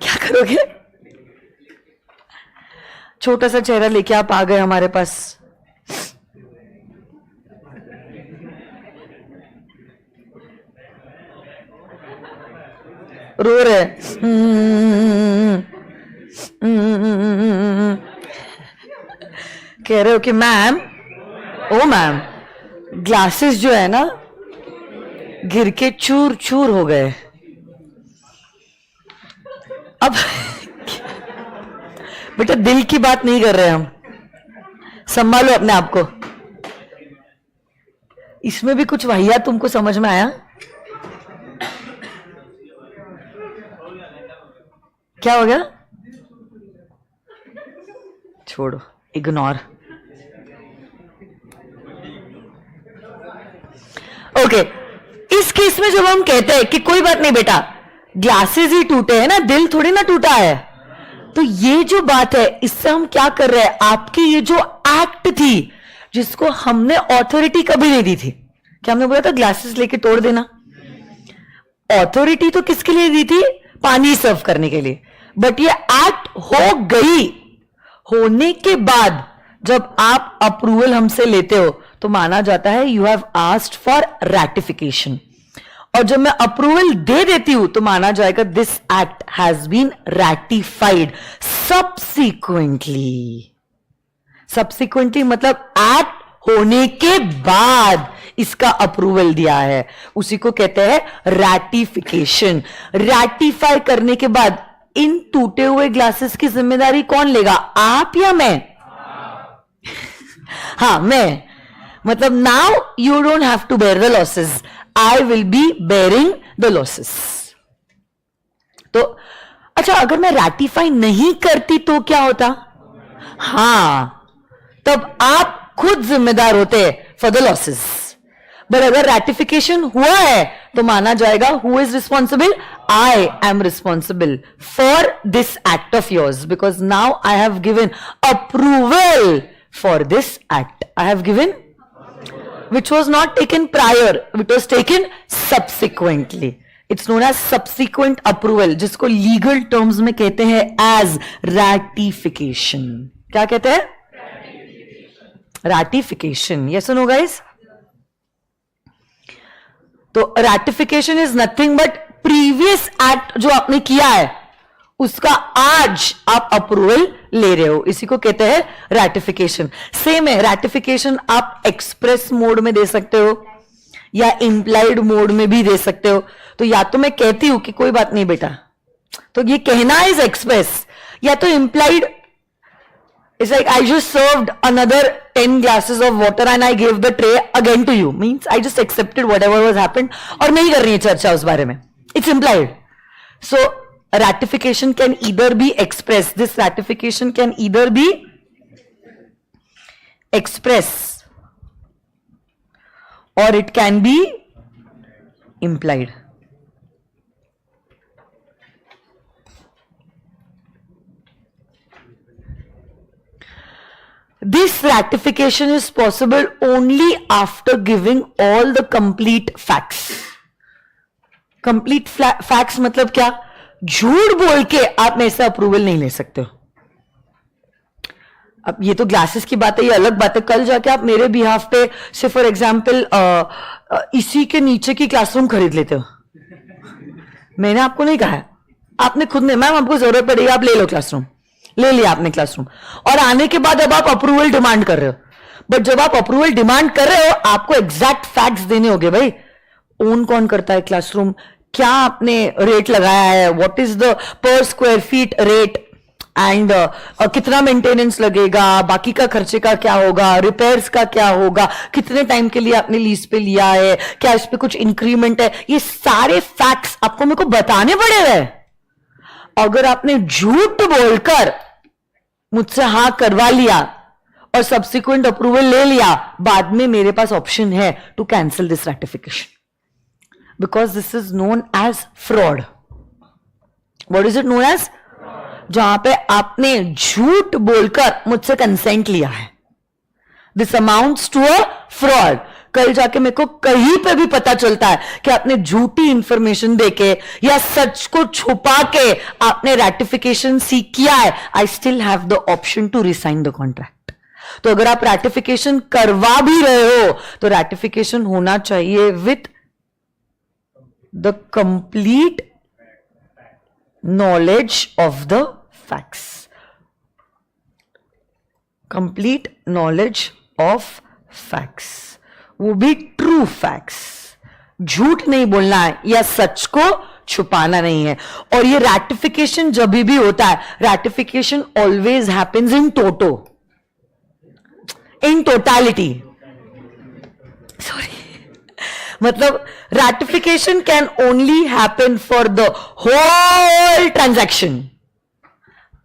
क्या करोगे? छोटा सा चेहरा लेके आप आ गए हमारे पास, रो रहे, कह रहे हो कि मैम, ओ मैम, ग्लासेस जो है ना गिर के चूर चूर हो गए। अब बेटा दिल की बात नहीं कर रहे हम, संभालो अपने आप को। इसमें भी कुछ वहिया तुमको समझ में आया? क्या हो गया? छोड़ो, इग्नोर। ओके, इस केस में जब हम कहते हैं कि कोई बात नहीं बेटा, ग्लासेस ही टूटे हैं ना, दिल थोड़ी ना टूटा है, तो ये जो बात है इससे हम क्या कर रहे हैं, आपकी ये जो एक्ट थी जिसको हमने ऑथोरिटी कभी नहीं दी थी, क्या हमने बोला था ग्लासेस लेके तोड़ देना? ऑथोरिटी तो किसके लिए दी थी? पानी सर्व करने के लिए। बट ये एक्ट हो गई, होने के बाद जब आप अप्रूवल हमसे लेते हो तो माना जाता है you have asked for ratification, और जब मैं अप्रूवल दे देती हूं तो माना जाएगा this act has been ratified subsequently. Subsequently मतलब एक्ट होने के बाद इसका अप्रूवल दिया है, उसी को कहते हैं रैटिफिकेशन। रैटिफाई करने के बाद इन टूटे हुए ग्लासेस की जिम्मेदारी कौन लेगा, आप या मैं? हाँ मैं, मतलब now you don't have to bear the losses, I will be bearing the losses. तो अच्छा, अगर मैं रैटिफाई नहीं करती तो क्या होता? हां, तब आप खुद जिम्मेदार होते फॉर द लॉसेस। बट अगर रैटिफिकेशन हुआ है तो माना जाएगा who is responsible, I am responsible for this act of yours, because now I have given approval for this act. I have given which was not taken prior, which was taken subsequently. It's known as subsequent approval, जिसको legal terms में कहते हैं as ratification. क्या कहते हैं? Ratification. Yes or no guys? तो ratification is nothing but previous act जो आपने किया है उसका आज आप अप्रूवल ले रहे हो, इसी को कहते हैं रैटिफिकेशन। सेम है, रैटिफिकेशन आप एक्सप्रेस मोड में दे सकते हो या इंप्लाइड मोड में भी दे सकते हो। तो या तो मैं कहती हूं कि कोई बात नहीं बेटा, तो ये कहना इज एक्सप्रेस, या तो implied it's like I just served another 10 glasses of water and I gave the tray again to you, means I just accepted whatever was happened और नहीं कर रही है चर्चा उस बारे में, it's implied. So ratification can either be expressed, this ratification can either be express or it can be implied. This ratification is possible only after giving all the complete facts. Complete facts मतलब क्या? झूठ बोल के आप मेरे से approval नहीं ले सकते हो. अब ये तो ग्लासेस की बात है, ये अलग बात है. कल जाके आप मेरे बिहाफ पे से फॉर एग्जाम्पल इसी के नीचे की क्लासरूम खरीद लेते हो. मैंने आपको नहीं कहा है, आपने खुद ने, मैम आपको जरूरत पड़ेगी आप ले लो क्लासरूम. ले लिया आपने क्लासरूम, और आने के बाद अब आप अप्रूवल डिमांड कर रहे हो. बट जब आप अप्रूवल डिमांड कर रहे हो आपको एग्जैक्ट फैक्ट्स देने होंगे. भाई ओन कौन करता है क्लासरूम, क्या आपने रेट लगाया है, व्हाट इज द पर स्क्वायर फीट रेट, एंड कितना मेंटेनेंस लगेगा, बाकी का खर्चे का क्या होगा, रिपेयर्स का क्या होगा, कितने टाइम के लिए आपने लीज पे लिया है, क्या इस पे कुछ इंक्रीमेंट है. ये सारे फैक्ट्स आपको मेरे को बताने पड़े हुए. अगर आपने झूठ बोलकर मुझसे हां करवा लिया और सब्सिक्वेंट अप्रूवल ले लिया, बाद में मेरे पास ऑप्शन है to cancel this ratification, because this is known as fraud. What is it known as? जहां पे आपने झूठ बोलकर मुझसे कंसेंट लिया है. This amounts to a fraud. कल जाके मेरे को कहीं पे भी पता चलता है कि आपने झूठी इंफॉर्मेशन देके या सच को छुपा के आपने रैटिफिकेशन सीख किया है, I still have the option to resign the contract. तो अगर आप रैटिफिकेशन करवा भी रहे हो तो रैटिफिकेशन होना चाहिए with the complete knowledge of the facts. Complete knowledge of facts, वो भी ट्रू फैक्ट्स. झूठ नहीं बोलना है या सच को छुपाना नहीं है. और ये रैटिफिकेशन जब भी होता है, ratification always happens in toto, in totality. Sorry, मतलब ratification can only happen for the whole transaction.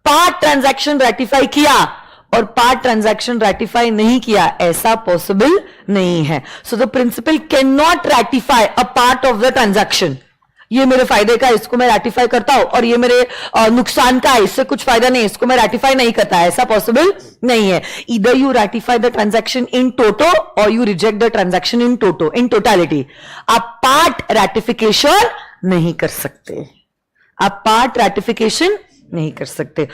Part transaction ratify किया और पार्ट ट्रांजैक्शन रैटिफाई नहीं किया, ऐसा पॉसिबल नहीं है. So the principal can not ratify a part of the transaction. ये मेरे फायदे का है, इसको मैं रैटिफाई करता हूं, और ये मेरे नुकसान का है, इससे कुछ फायदा नहीं, इसको मैं रैटिफाई नहीं करता, ऐसा पॉसिबल नहीं है. Either you ratify the transaction in toto और you reject the transaction in toto, in totality. आप पार्ट रैटिफिकेशन नहीं कर सकते. आप पार्ट रैटिफिकेशन नहीं कर सकते.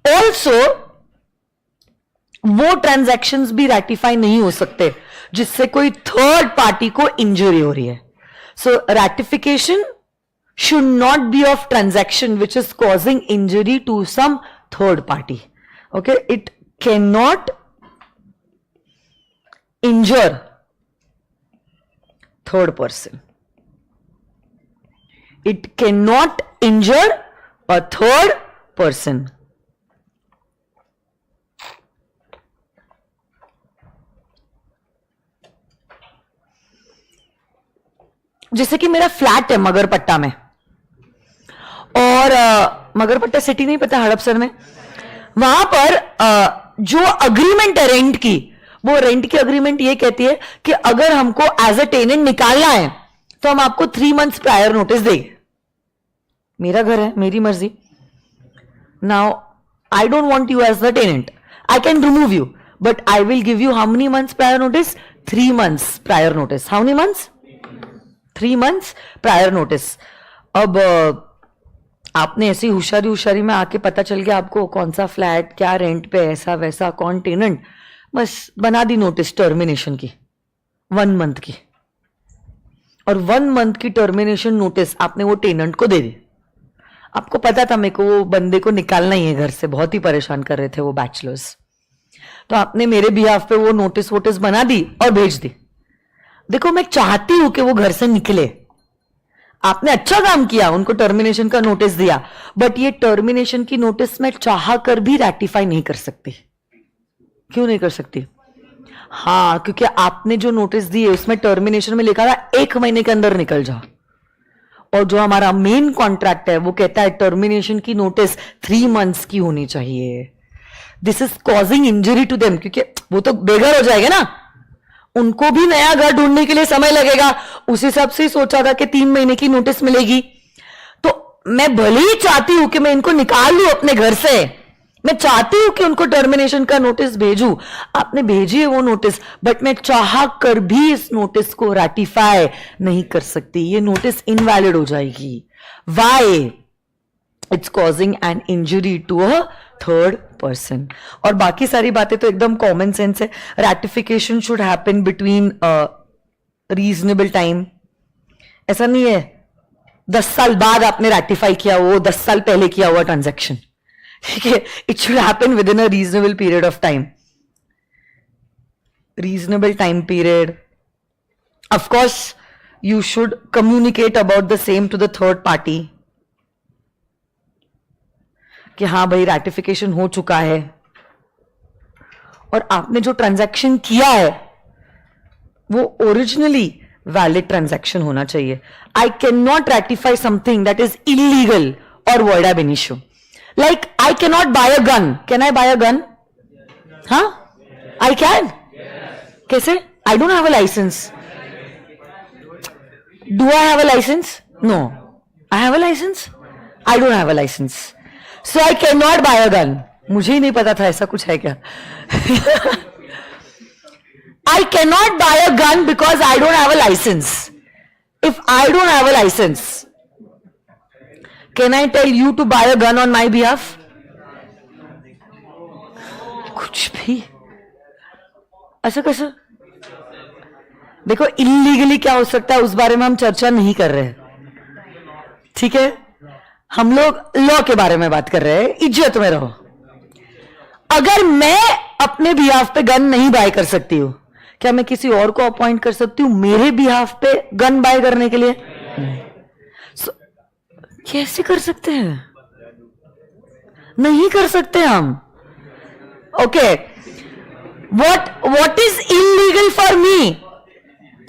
ऑल्सो वो ट्रांजैक्शंस भी रैटिफाई नहीं हो सकते जिससे कोई थर्ड पार्टी को इंजरी हो रही है. सो ratification should not be of transaction which is causing injury to some third party. Okay, it cannot injure third person. It cannot injure a third person. जैसे कि मेरा फ्लैट है मगरपट्टा में, और मगरपट्टा सिटी नहीं पता, हड़पसर में, वहां पर जो अग्रीमेंट है रेंट की, वो रेंट की अग्रीमेंट ये कहती है कि अगर हमको एज अ टेनेंट निकालना है तो हम आपको 3 months प्रायर नोटिस देंगे. मेरा घर है, मेरी मर्जी. Now I don't want you as the tenant, I can remove you, but I will give you how many months prior notice? 3 months prior notice. How many months? 3 months prior notice. अब आपने ऐसी होशियारी में आके पता चल गया आपको कौन सा फ्लैट, क्या रेंट पे, ऐसा वैसा, कौन टेनेंट, बस बना दी नोटिस टर्मिनेशन की 1 month की, और 1 month की टर्मिनेशन नोटिस आपने वो टेनेंट को दे दी. आपको पता था मेरे को वो बंदे को निकालना ही है घर से, बहुत ही परेशान कर रहे थे वो बैचलर्स, तो आपने मेरे बिहाफ पे वो नोटिस वोटिस बना दी और भेज दी. देखो मैं चाहती हूं कि वो घर से निकले, आपने अच्छा काम किया, उनको टर्मिनेशन का नोटिस दिया, बट ये टर्मिनेशन की नोटिस मैं चाह कर भी रैटिफाई नहीं कर सकती. क्यों नहीं कर सकती? हाँ, क्योंकि आपने जो नोटिस दी है उसमें टर्मिनेशन में लिखा था 1 महीने के अंदर निकल जाओ, और जो हमारा मेन कॉन्ट्रैक्ट है वो कहता है टर्मिनेशन की नोटिस 3 months की होनी चाहिए. This is causing injury to them, क्योंकि वो तो बेघर हो जाएगा ना, उनको भी नया घर ढूंढने के लिए समय लगेगा. उस हिसाब से सोचा था कि 3 महीने की नोटिस मिलेगी. तो मैं भले ही चाहती हूं कि मैं इनको निकाल लूं अपने घर से, मैं चाहती हूं कि उनको टर्मिनेशन का नोटिस भेजूं, आपने भेजी है वो नोटिस, बट मैं चाह कर भी इस नोटिस को रैटिफाई नहीं कर सकती, ये नोटिस इनवैलिड हो जाएगी. Why? It's causing an injury to a third person. और बाकी सारी बातें तो एकदम कॉमन सेंस है. Ratification should happen between reasonable time. ऐसा नहीं है 10 साल बाद आपने रैटिफाई किया वो 10 साल पहले किया हुआ ट्रांजैक्शन. ठीक है, it should happen within a reasonable period of time. Reasonable time period. Of course you should communicate about the same to the third party कि हां भाई रैटिफिकेशन हो चुका है और आपने जो ट्रांजैक्शन किया है वो ओरिजिनली वैलिड ट्रांजैक्शन होना चाहिए. I can not ratify something that is illegal और void ab initio. Like I cannot buy a gun. Can I buy a gun? Huh? I can. कैसे? I don't have a license. Do I have a license? No. I have a license? I don't have a license. So I cannot buy a gun. मुझे ही नहीं पता था ऐसा कुछ है क्या. I cannot buy a gun because I don't have a license. If I don't have a license, can I tell you to buy a gun on my behalf? कुछ भी ऐसा कैसे? देखो इलीगली क्या हो सकता है उस बारे में हम चर्चा नहीं कर रहे हैं. ठीक है, हम लोग लॉ के बारे में बात कर रहे हैं. इज्जत में रहो. अगर मैं अपने बिहाफ पे गन नहीं बाय कर सकती हूं, क्या मैं किसी और को अपॉइंट कर सकती हूं मेरे बिहाफ पे गन बाय करने के लिए? कैसे कर सकते हैं? नहीं कर सकते हम. Okay, what is illegal for me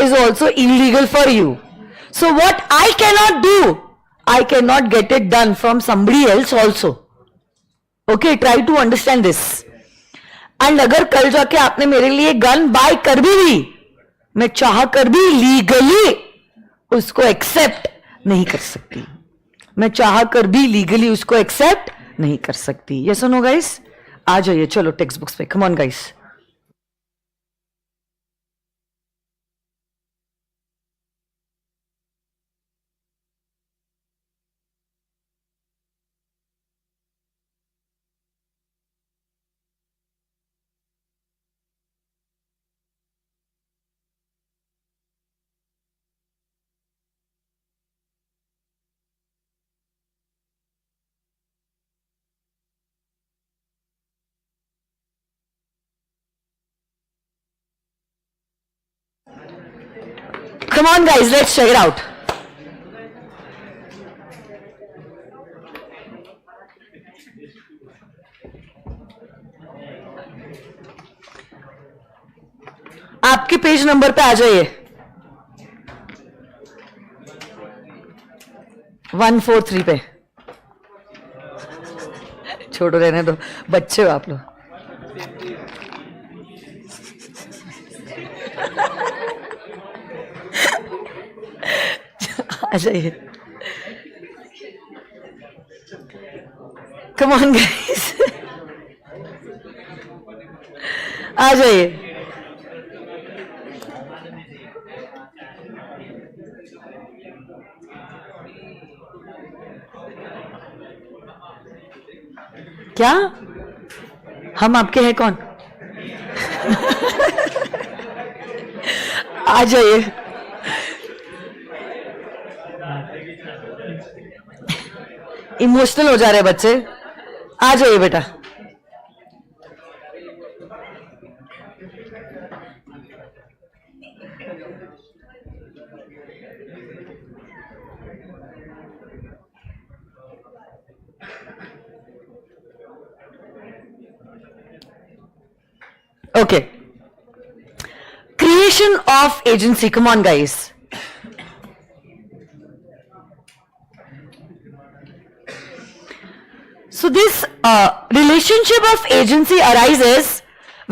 is also illegal for you. So what I cannot do, I cannot get it done from somebody else also. Okay, try to understand this. And अगर कल जाके आपने मेरे लिए gun bye कर भी ली, मैं चाह कर भी लीगली उसको एक्सेप्ट नहीं कर सकती. मैं चाह कर भी लीगली उसको एक्सेप्ट नहीं कर सकती. ये सुनो गाइस, आ जाइए चलो टेक्स्ट बुक्स पे. Come on guys. Come on guys, let's check it out. आपके पेज नंबर पे आ जाइए. 143 पे. छोड़ो, रहने दो, बच्चे हो आप लोग. आ जाइए. कम ऑन गाइस, आ जाइए. क्या हम आपके हैं कौन? आ जाइए. इमोशनल हो जा रहे बच्चे. आ जाइए बेटा. Okay. Creation of agency. Come on, guys. So this relationship of agency arises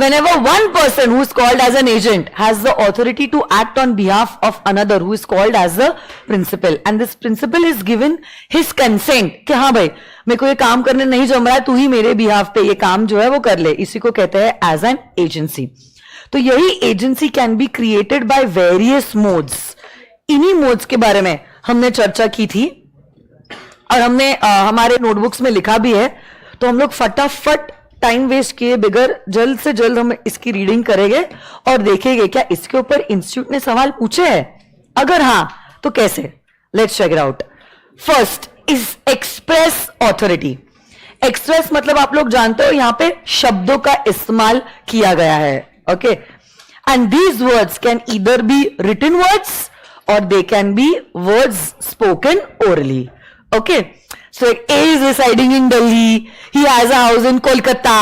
whenever one person who is called as an agent has the authority to act on behalf of another who is called as a principal, and this principal is given his consent कि हाँ भाई मेरे को ये काम करने नहीं जम रहा है, तू ही मेरे behalf पे ये काम जो है वो कर ले, इसी को कहते हैं as an agency. तो यही agency can be created by various modes. इन्हीं मोड्स के बारे में हमने चर्चा की थी और हमने हमारे नोटबुक्स में लिखा भी है. तो हम लोग फटाफट टाइम वेस्ट किए बगैर जल्द से जल्द हम इसकी रीडिंग करेंगे और देखेंगे क्या इसके ऊपर इंस्टीट्यूट ने सवाल पूछे हैं. अगर हाँ तो कैसे. Let's check it out. First is express authority. Express मतलब आप लोग जानते हो यहां पे शब्दों का इस्तेमाल किया गया है. Okay, and these words can either be written words or they can be words spoken orally. Okay, so A is residing in Delhi, he has a house in Kolkata.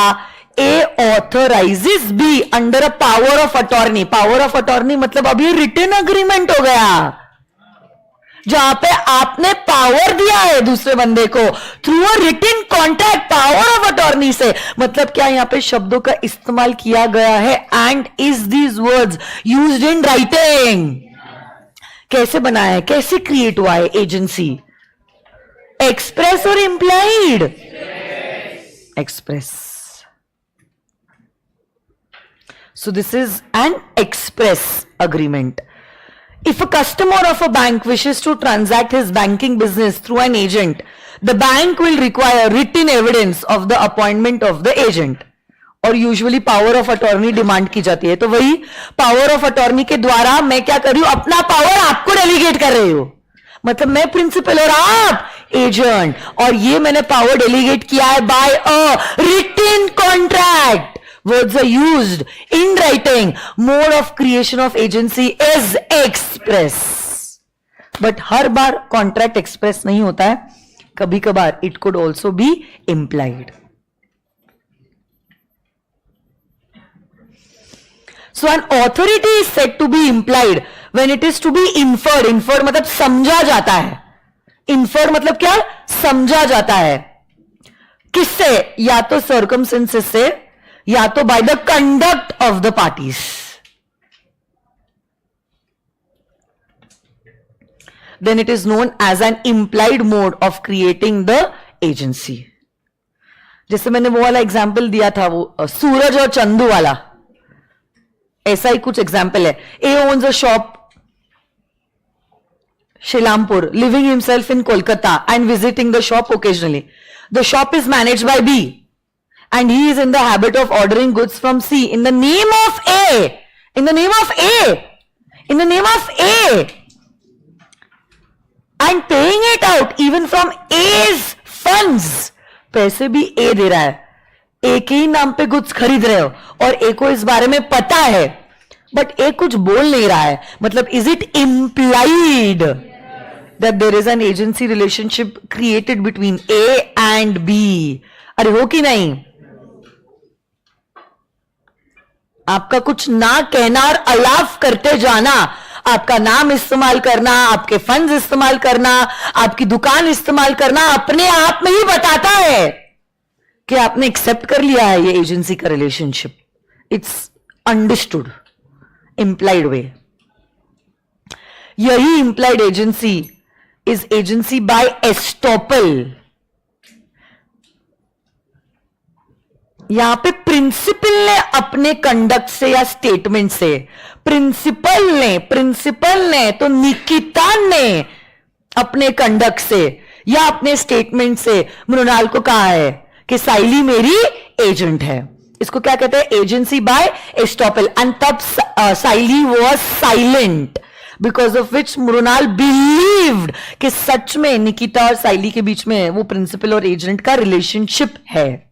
A authorizes B under a power of attorney. Power of attorney मतलब अभी written agreement हो गया जहां पे आपने power दिया है दूसरे बंदे को through a written contract. Power of attorney से मतलब क्या यहां पे शब्दों का इस्तेमाल किया गया है. And is these words used in writing. कैसे बनाया है, कैसे क्रिएट हुआ है एजेंसी. एक्सप्रेस और implied. Express. So this is an express agreement. If a customer of a bank wishes to transact his banking business through an agent, the bank will require written evidence of the appointment of the agent. और usually power of attorney demand की जाती है. तो वही power of attorney के द्वारा मैं क्या कर रही हूं, अपना पावर आपको डेलीगेट कर रही हूं. मतलब मैं प्रिंसिपल और आप एजेंट, और ये मैंने पावर डेलीगेट किया है by a written contract. Words are used in writing. Mode of creation of agency is express. But her bar contract express नहीं होता है. कभी कभार it could also be implied. So an authority is said to be implied when it is to be inferred. Inferred मतलब समझा जाता है. Inferred मतलब क्या, समझा जाता है. किससे, या तो circumstances से या तो by the conduct of the parties. Then it is known as an implied mode of creating the agency. जैसे मैंने वो वाला एग्जाम्पल दिया था, वो सूरज और चंदू वाला, ऐसा ही कुछ एग्जाम्पल है. A owns a shop Seelampur, living himself in Kolkata and visiting the shop occasionally. The shop is managed by B and he is in the habit of ordering goods from C in the name of A. In the name of A. In the name of A. And paying it out even from A's funds. पैसे भी A दे रहा है. A के ही नाम पे goods खरीद रहे हो और A को इस बारे में पता है, बट A कुछ बोल नहीं रहा है. मतलब is it implied that there is an agency relationship created between A and B? अरे हो कि नहीं. आपका कुछ ना कहना और अलाव करते जाना, आपका नाम इस्तेमाल करना, आपके फंड्स इस्तेमाल करना, आपकी दुकान इस्तेमाल करना अपने आप में ही बताता है कि आपने एक्सेप्ट कर लिया है ये एजेंसी का relationship. It's understood. Implied way. यही implied agency is agency by estoppel. यहां पे प्रिंसिपल ने अपने कंडक्ट से या स्टेटमेंट से, प्रिंसिपल ने तो निकिता ने अपने कंडक्ट से या अपने स्टेटमेंट से मृणाल को कहा है कि साइली मेरी एजेंट है. इसको क्या कहते हैं, एजेंसी बाय एस्टॉपल. एंड तब Saili was silent because of which Mrunal believed कि सच में निकिता और साइली के बीच में वो प्रिंसिपल और एजेंट का रिलेशनशिप है.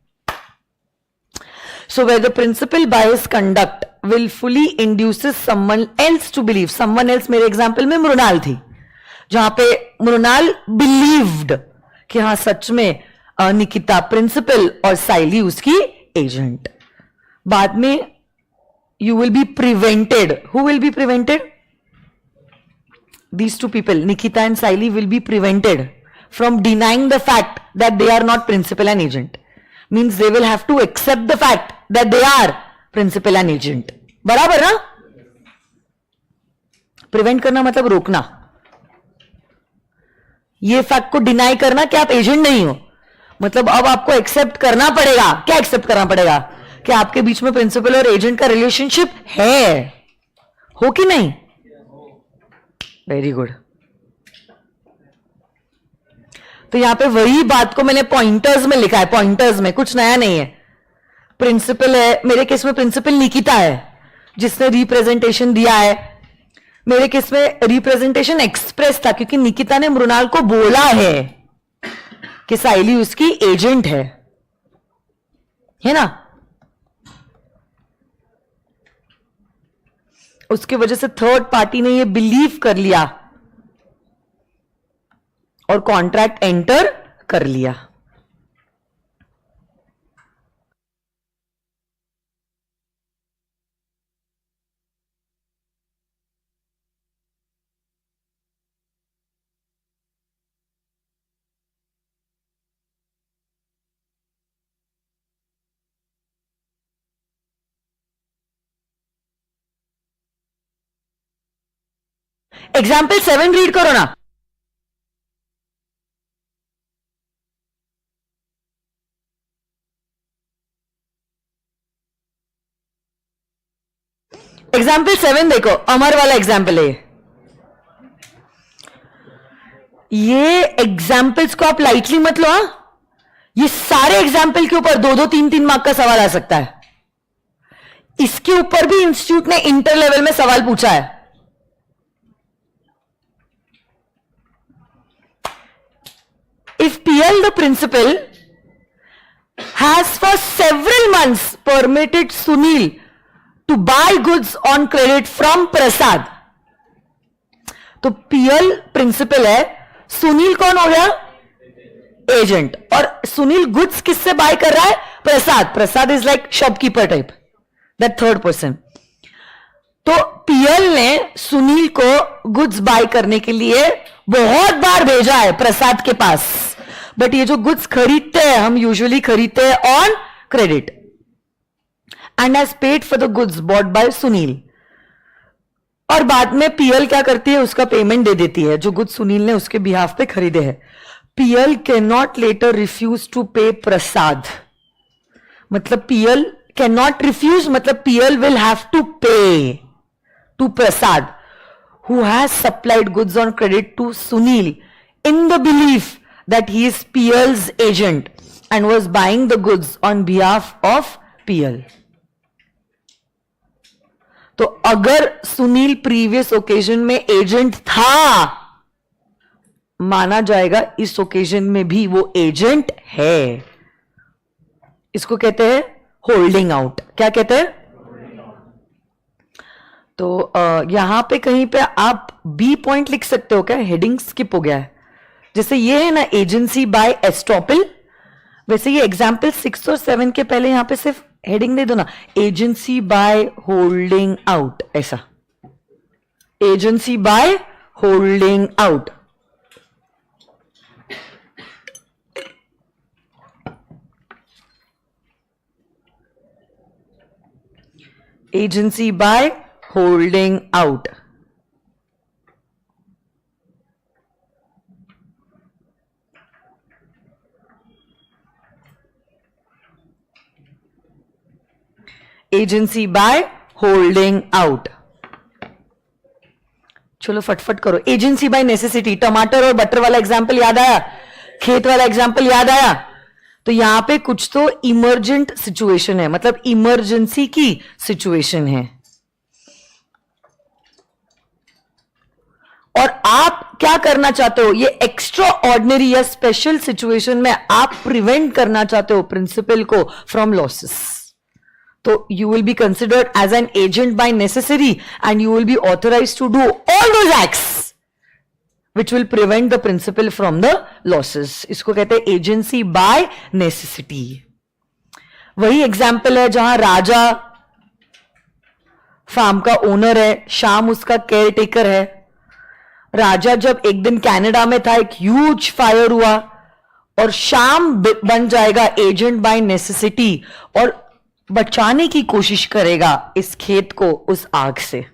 So where the principal by his conduct willfully induces someone else to believe. Someone else मेरे एग्जाम्पल में मृणाल थी, जहां पे मृणाल बिलीव्ड कि हाँ सच में निकिता प्रिंसिपल और साइली उसकी एजेंट. बाद में you will be prevented. Who will be prevented? These two people, Nikita and Saili, will be prevented from denying the fact that they are not principal and agent. Means they will have to accept the fact that they are principal and agent, बराबर ना? Prevent करना मतलब रोकना, ये fact को deny करना कि आप एजेंट नहीं हो, मतलब अब आपको एक्सेप्ट करना पड़ेगा। क्या एक्सेप्ट करना पड़ेगा? कि आपके बीच में प्रिंसिपल और एजेंट का रिलेशनशिप है, हो कि नहीं? Very good. तो यहां पे वही बात को मैंने पॉइंटर्स में लिखा है, पॉइंटर्स में, कुछ नया नहीं है। प्रिंसिपल है, मेरे केस में प्रिंसिपल निकिता है जिसने रिप्रेजेंटेशन दिया है। मेरे केस में रिप्रेजेंटेशन एक्सप्रेस था क्योंकि निकिता ने मृणाल को बोला है कि साइली उसकी एजेंट है ना? उसकी वजह से थर्ड पार्टी ने ये बिलीव कर लिया और कॉन्ट्रैक्ट एंटर कर लिया। एग्जाम्पल 7 रीड करो ना। एग्जाम्पल 7 देखो, अमर वाला एग्जाम्पल है ये। एग्जाम्पल्स को आप लाइटली मत लो। हाँ, ये सारे एग्जाम्पल के ऊपर 2-2, 3-3 मार्क का सवाल आ सकता है। इसके ऊपर भी इंस्टीट्यूट ने इंटर लेवल में सवाल पूछा है। If PL, the principal, has for several months permitted Sunil to buy goods on credit from Prasad, तो PL प्रिंसिपल है, सुनील कौन हो गया? एजेंट। और सुनील गुड्स किससे बाय कर रहा है? Prasad. Prasad is like shopkeeper type, that third person. तो PL ने सुनील को गुड्स बाय करने के लिए बहुत बार भेजा है प्रसाद के पास, बट ये जो गुड्स खरीदते हैं हम यूजुअली खरीदते हैं on credit, and has paid for the goods bought by Sunil. और बाद में PL क्या करती है? उसका पेमेंट दे देती है जो गुड्स सुनील ने उसके बिहाफ पे खरीदे हैं। PL can not later refuse to pay Prasad, मतलब PL कैन नॉट रिफ्यूज, मतलब PL will have to pay to Prasad, who has supplied goods on credit to Sunil in the belief that he is PL's agent and was buying the goods on behalf of PL. तो अगर Sunil previous occasion में agent था, माना जाएगा इस occasion में भी वो एजेंट है। इसको कहते हैं होल्डिंग आउट। क्या कहते हैं? तो यहां पे कहीं पे आप बी पॉइंट लिख सकते हो क्या? हेडिंग स्किप हो गया है। जैसे ये है ना एजेंसी बाय एस्टॉपल, वैसे ये एग्जाम्पल 6 और 7 के पहले यहां पे सिर्फ हेडिंग दे दो ना, एजेंसी बाय होल्डिंग आउट, ऐसा agency by holding out. Agency bye holding out. Agency by holding out. चलो फटफट करो। एजेंसी बाय नेसेसिटी, टमाटर और बटर वाला एग्जाम्पल याद आया? खेत वाला एग्जाम्पल याद आया? तो यहां पे कुछ तो इमरजेंट सिचुएशन है, मतलब इमरजेंसी की सिचुएशन है, और आप क्या करना चाहते हो? ये एक्स्ट्रा ऑर्डिनरी या स्पेशल सिचुएशन में आप प्रिवेंट करना चाहते हो प्रिंसिपल को फ्रॉम लॉसेस। तो you will be considered as an agent by necessary and you will be authorised to do all those acts which will prevent the principal from the losses. इसको कहते हैं agency by necessity. वही example है जहां राजा farm का owner है, श्याम उसका care taker है। राजा जब एक दिन कनाडा में था, एक ह्यूज फायर हुआ और श्याम बन जाएगा एजेंट बाय नेसेसिटी, और बचाने की कोशिश करेगा इस खेत को उस आग से,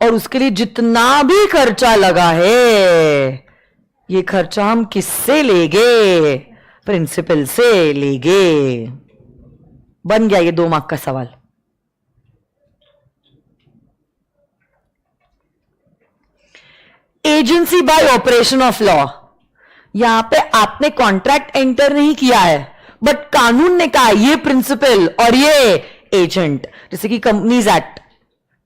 और उसके लिए जितना भी खर्चा लगा है, ये खर्चा हम किससे लेंगे? प्रिंसिपल से लेंगे। बन गया ये 2 मार्क का सवाल। Agency by operation of law, यहां पे आपने कॉन्ट्रैक्ट एंटर नहीं किया है, बट कानून ने कहा ये प्रिंसिपल और ये एजेंट। जैसे कि companies act,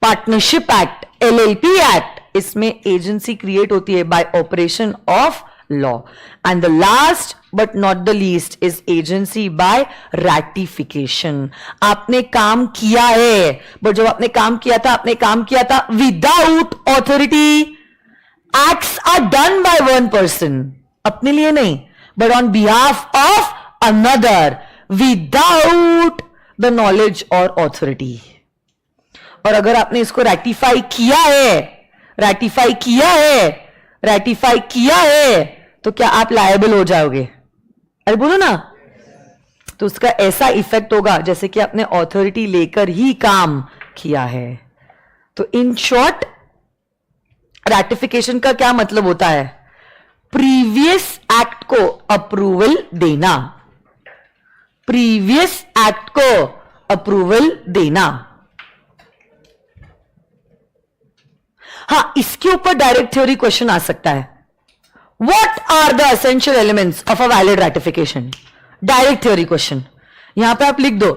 partnership act, LLP act, इसमें एजेंसी क्रिएट होती है by operation of law. And the last but not the least is agency by ratification. आपने काम किया है, बट जब आपने काम किया था without authority. Acts are done by one person, अपने लिए नहीं, but on behalf of another, without the knowledge और ऑथोरिटी। और अगर आपने इसको रैटिफाई किया है तो क्या आप लायबल हो जाओगे? अरे बोलो ना। तो उसका ऐसा इफेक्ट होगा जैसे कि आपने ऑथोरिटी लेकर ही काम किया है। तो इन शॉर्ट रैटिफिकेशन का क्या मतलब होता है? प्रीवियस एक्ट को अप्रूवल देना, प्रीवियस एक्ट को अप्रूवल देना। हां, इसके ऊपर डायरेक्ट थ्योरी क्वेश्चन आ सकता है। What are the essential elements of a valid ratification? Direct theory question, यहां पे आप लिख दो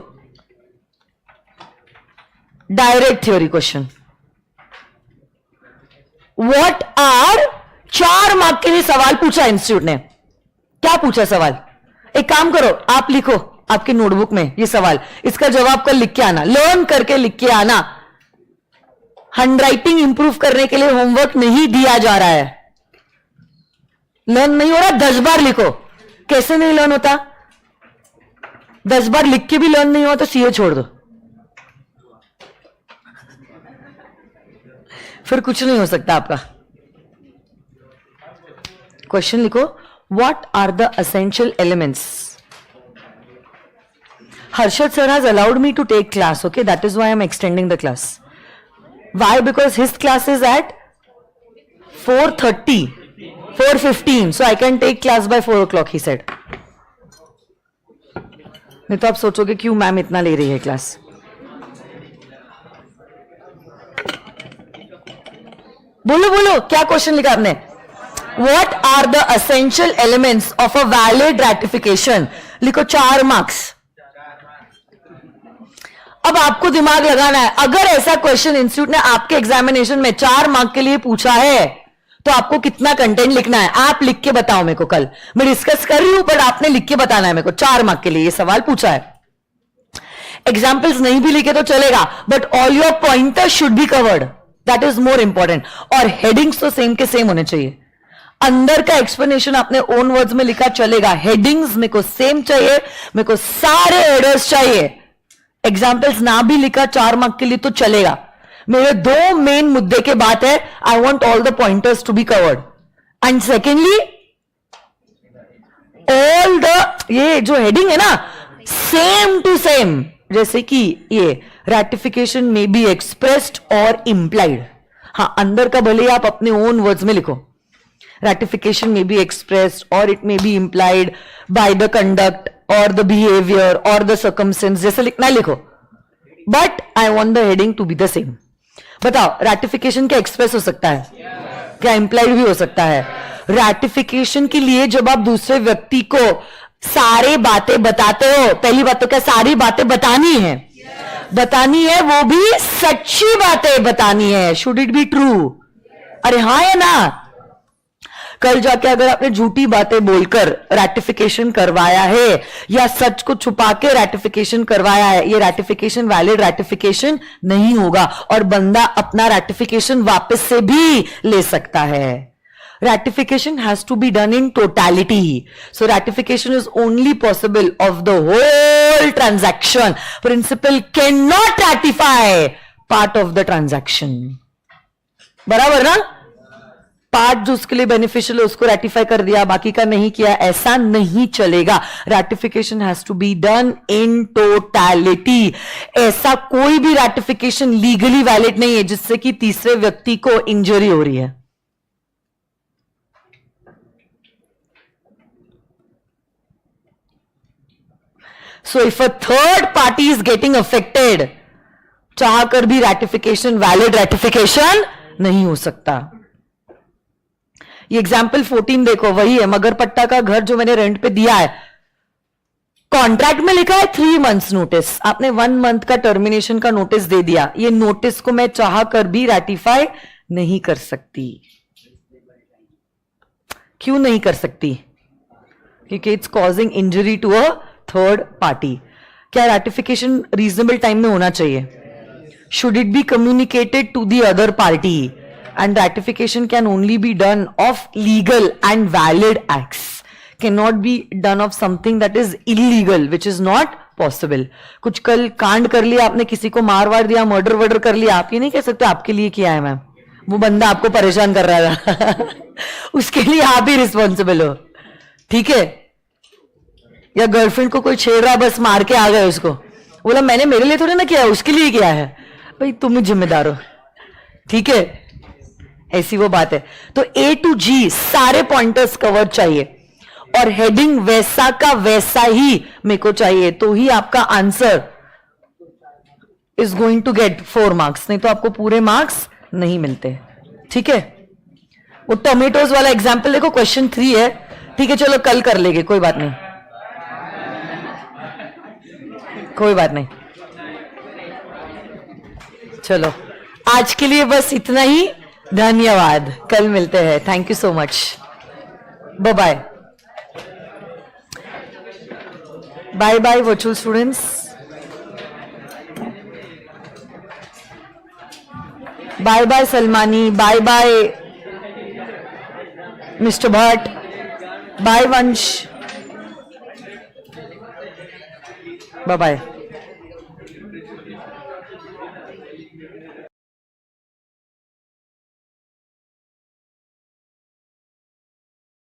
direct theory question. What are, 4 mark के लिए सवाल पूछा इंस्टीट्यूट ने। क्या पूछा सवाल? एक काम करो, आप लिखो आपके नोटबुक में ये सवाल, इसका जवाब कल लिख के आना, लर्न करके लिख के आना। हैंडराइटिंग इंप्रूव करने के लिए होमवर्क नहीं दिया जा रहा है। लर्न नहीं हो रहा, 10 बार लिखो। कैसे नहीं लर्न होता? 10 बार लिख के भी लर्न नहीं हुआ तो सीए छोड़ दो, फिर कुछ नहीं हो सकता आपका। क्वेश्चन लिखो, what are the essential elements? Harshad sir has allowed me to take class, okay? That is why I'm extending the class. Why? Because his class is at 4:30, 4:15. So I can take class by 4 o'clock, he said. नहीं तो आप सोचोगे क्यों ma'am इतना ले रही है class. बोलो बोलो, क्या क्वेश्चन लिखा आपने? What are the essential elements of a valid ratification? लिखो 4 मार्क्स। अब आपको दिमाग लगाना है, अगर ऐसा क्वेश्चन इंस्टीट्यूट ने आपके एग्जामिनेशन में 4 मार्क के लिए पूछा है तो आपको कितना कंटेंट लिखना है? आप लिख के बताओ मेरे को। कल मैं डिस्कस कर रही हूं, पर आपने लिख के बताना है मेरे को। 4 मार्क के लिए ये सवाल पूछा है। एग्जाम्पल्स नहीं भी लिखे तो चलेगा, but all your pointers should be covered, that is more important. और हेडिंग्स तो सेम के सेम होने चाहिए। अंदर का एक्सप्लेनेशन आपने ओन वर्ड्स में लिखा चलेगा, हेडिंग्स मेरे को सेम चाहिए, मेरे को सारे हेडर्स चाहिए। एग्जाम्पल्स ना भी लिखा 4 मार्क के लिए तो चलेगा। मेरे 2 मेन मुद्दे के बात है, I want all the pointers to be covered, and secondly all the, ये जो हेडिंग है ना, सेम टू सेम। जैसे कि ये रैटिफिकेशन में बी एक्सप्रेस्ड और इंप्लाइड। हाँ, अंदर का भले आप अपने ओन वर्ड्स में लिखो, ratification may be expressed or it may be implied by the conduct or the behavior or the circumstance, जैसे लिखना लिखो, but I want the heading to be the same। बताओ, ratification क्या express हो सकता है? क्या implied भी हो सकता है? ratification के लिए जब आप दूसरे व्यक्ति को सारे बातें बताते हो, पहली बात तो क्या सारी बातें बतानी है, बतानी है, वो भी सच्ची बातें बतानी है। Should it be true? अरे हाँ या ना? कल जाके अगर आपने झूठी बातें बोलकर रैटिफिकेशन करवाया है या सच को छुपा के रैटिफिकेशन करवाया है, ये रैटिफिकेशन वैलिड रैटिफिकेशन नहीं होगा और बंदा अपना रैटिफिकेशन वापस से भी ले सकता है। Ratification has to be done in totality, so ratification is only possible of the whole transaction. Principal can not ratify part of the transaction, बराबर ना? पार्ट जो उसके लिए बेनिफिशियल है उसको रेटिफाई कर दिया, बाकी का नहीं किया, ऐसा नहीं चलेगा. Ratification has to be done in totality. ऐसा कोई भी रेटिफिकेशन लीगली वैलिड नहीं है जिससे कि तीसरे व्यक्ति को इंजरी हो रही है. So if a third party is getting affected, चाहकर भी ratification valid ratification नहीं हो सकता. ये एग्जाम्पल 14 देखो, वही है मगरपट्टा का घर जो मैंने रेंट पे दिया है. कॉन्ट्रैक्ट में लिखा है 3 months नोटिस, आपने 1 month का टर्मिनेशन का नोटिस दे दिया. ये नोटिस को मैं चाहकर भी रेटिफाई नहीं कर सकती. क्यों नहीं कर सकती? क्योंकि it's causing injury to a third party. क्या रैटिफिकेशन रीजनेबल टाइम में होना चाहिए? Should it be communicated to the other party? And ratification can only be done of legal and valid acts, can not be done of something that is illegal which is not possible. कुछ कल कांड कर लिया आपने, किसी को मार वार दिया, मर्डर वर्डर कर लिया, आप ये नहीं कह सकते आपके लिए किया है मैम, वो बंदा आपको परेशान कर रहा था उसके लिए आप ही रिस्पॉन्सिबल हो. ठीक है? या गर्लफ्रेंड को कोई छेड़ रहा, बस मार के आ गए उसको, बोला मैंने मेरे लिए थोड़ी ना किया है, उसके लिए किया है. भाई तुम ही जिम्मेदार हो. ठीक है? ऐसी वो बात है. तो A to G सारे पॉइंटर्स कवर चाहिए और हेडिंग वैसा का वैसा ही मेरे को चाहिए, तो ही आपका answer is going to get 4 marks. नहीं तो आपको पूरे मार्क्स नहीं मिलते. ठीक है? वो टोमेटोज वाला एग्जाम्पल देखो, क्वेश्चन 3 है. ठीक है, चलो कल कर लेंगे, कोई बात नहीं, कोई बात नहीं. चलो आज के लिए बस इतना ही. धन्यवाद, कल मिलते हैं. Thank you so much. Bye bye. Bye bye virtual students. Bye bye Salmani, bye bye mister Bhatt, bye Vansh, bye bye.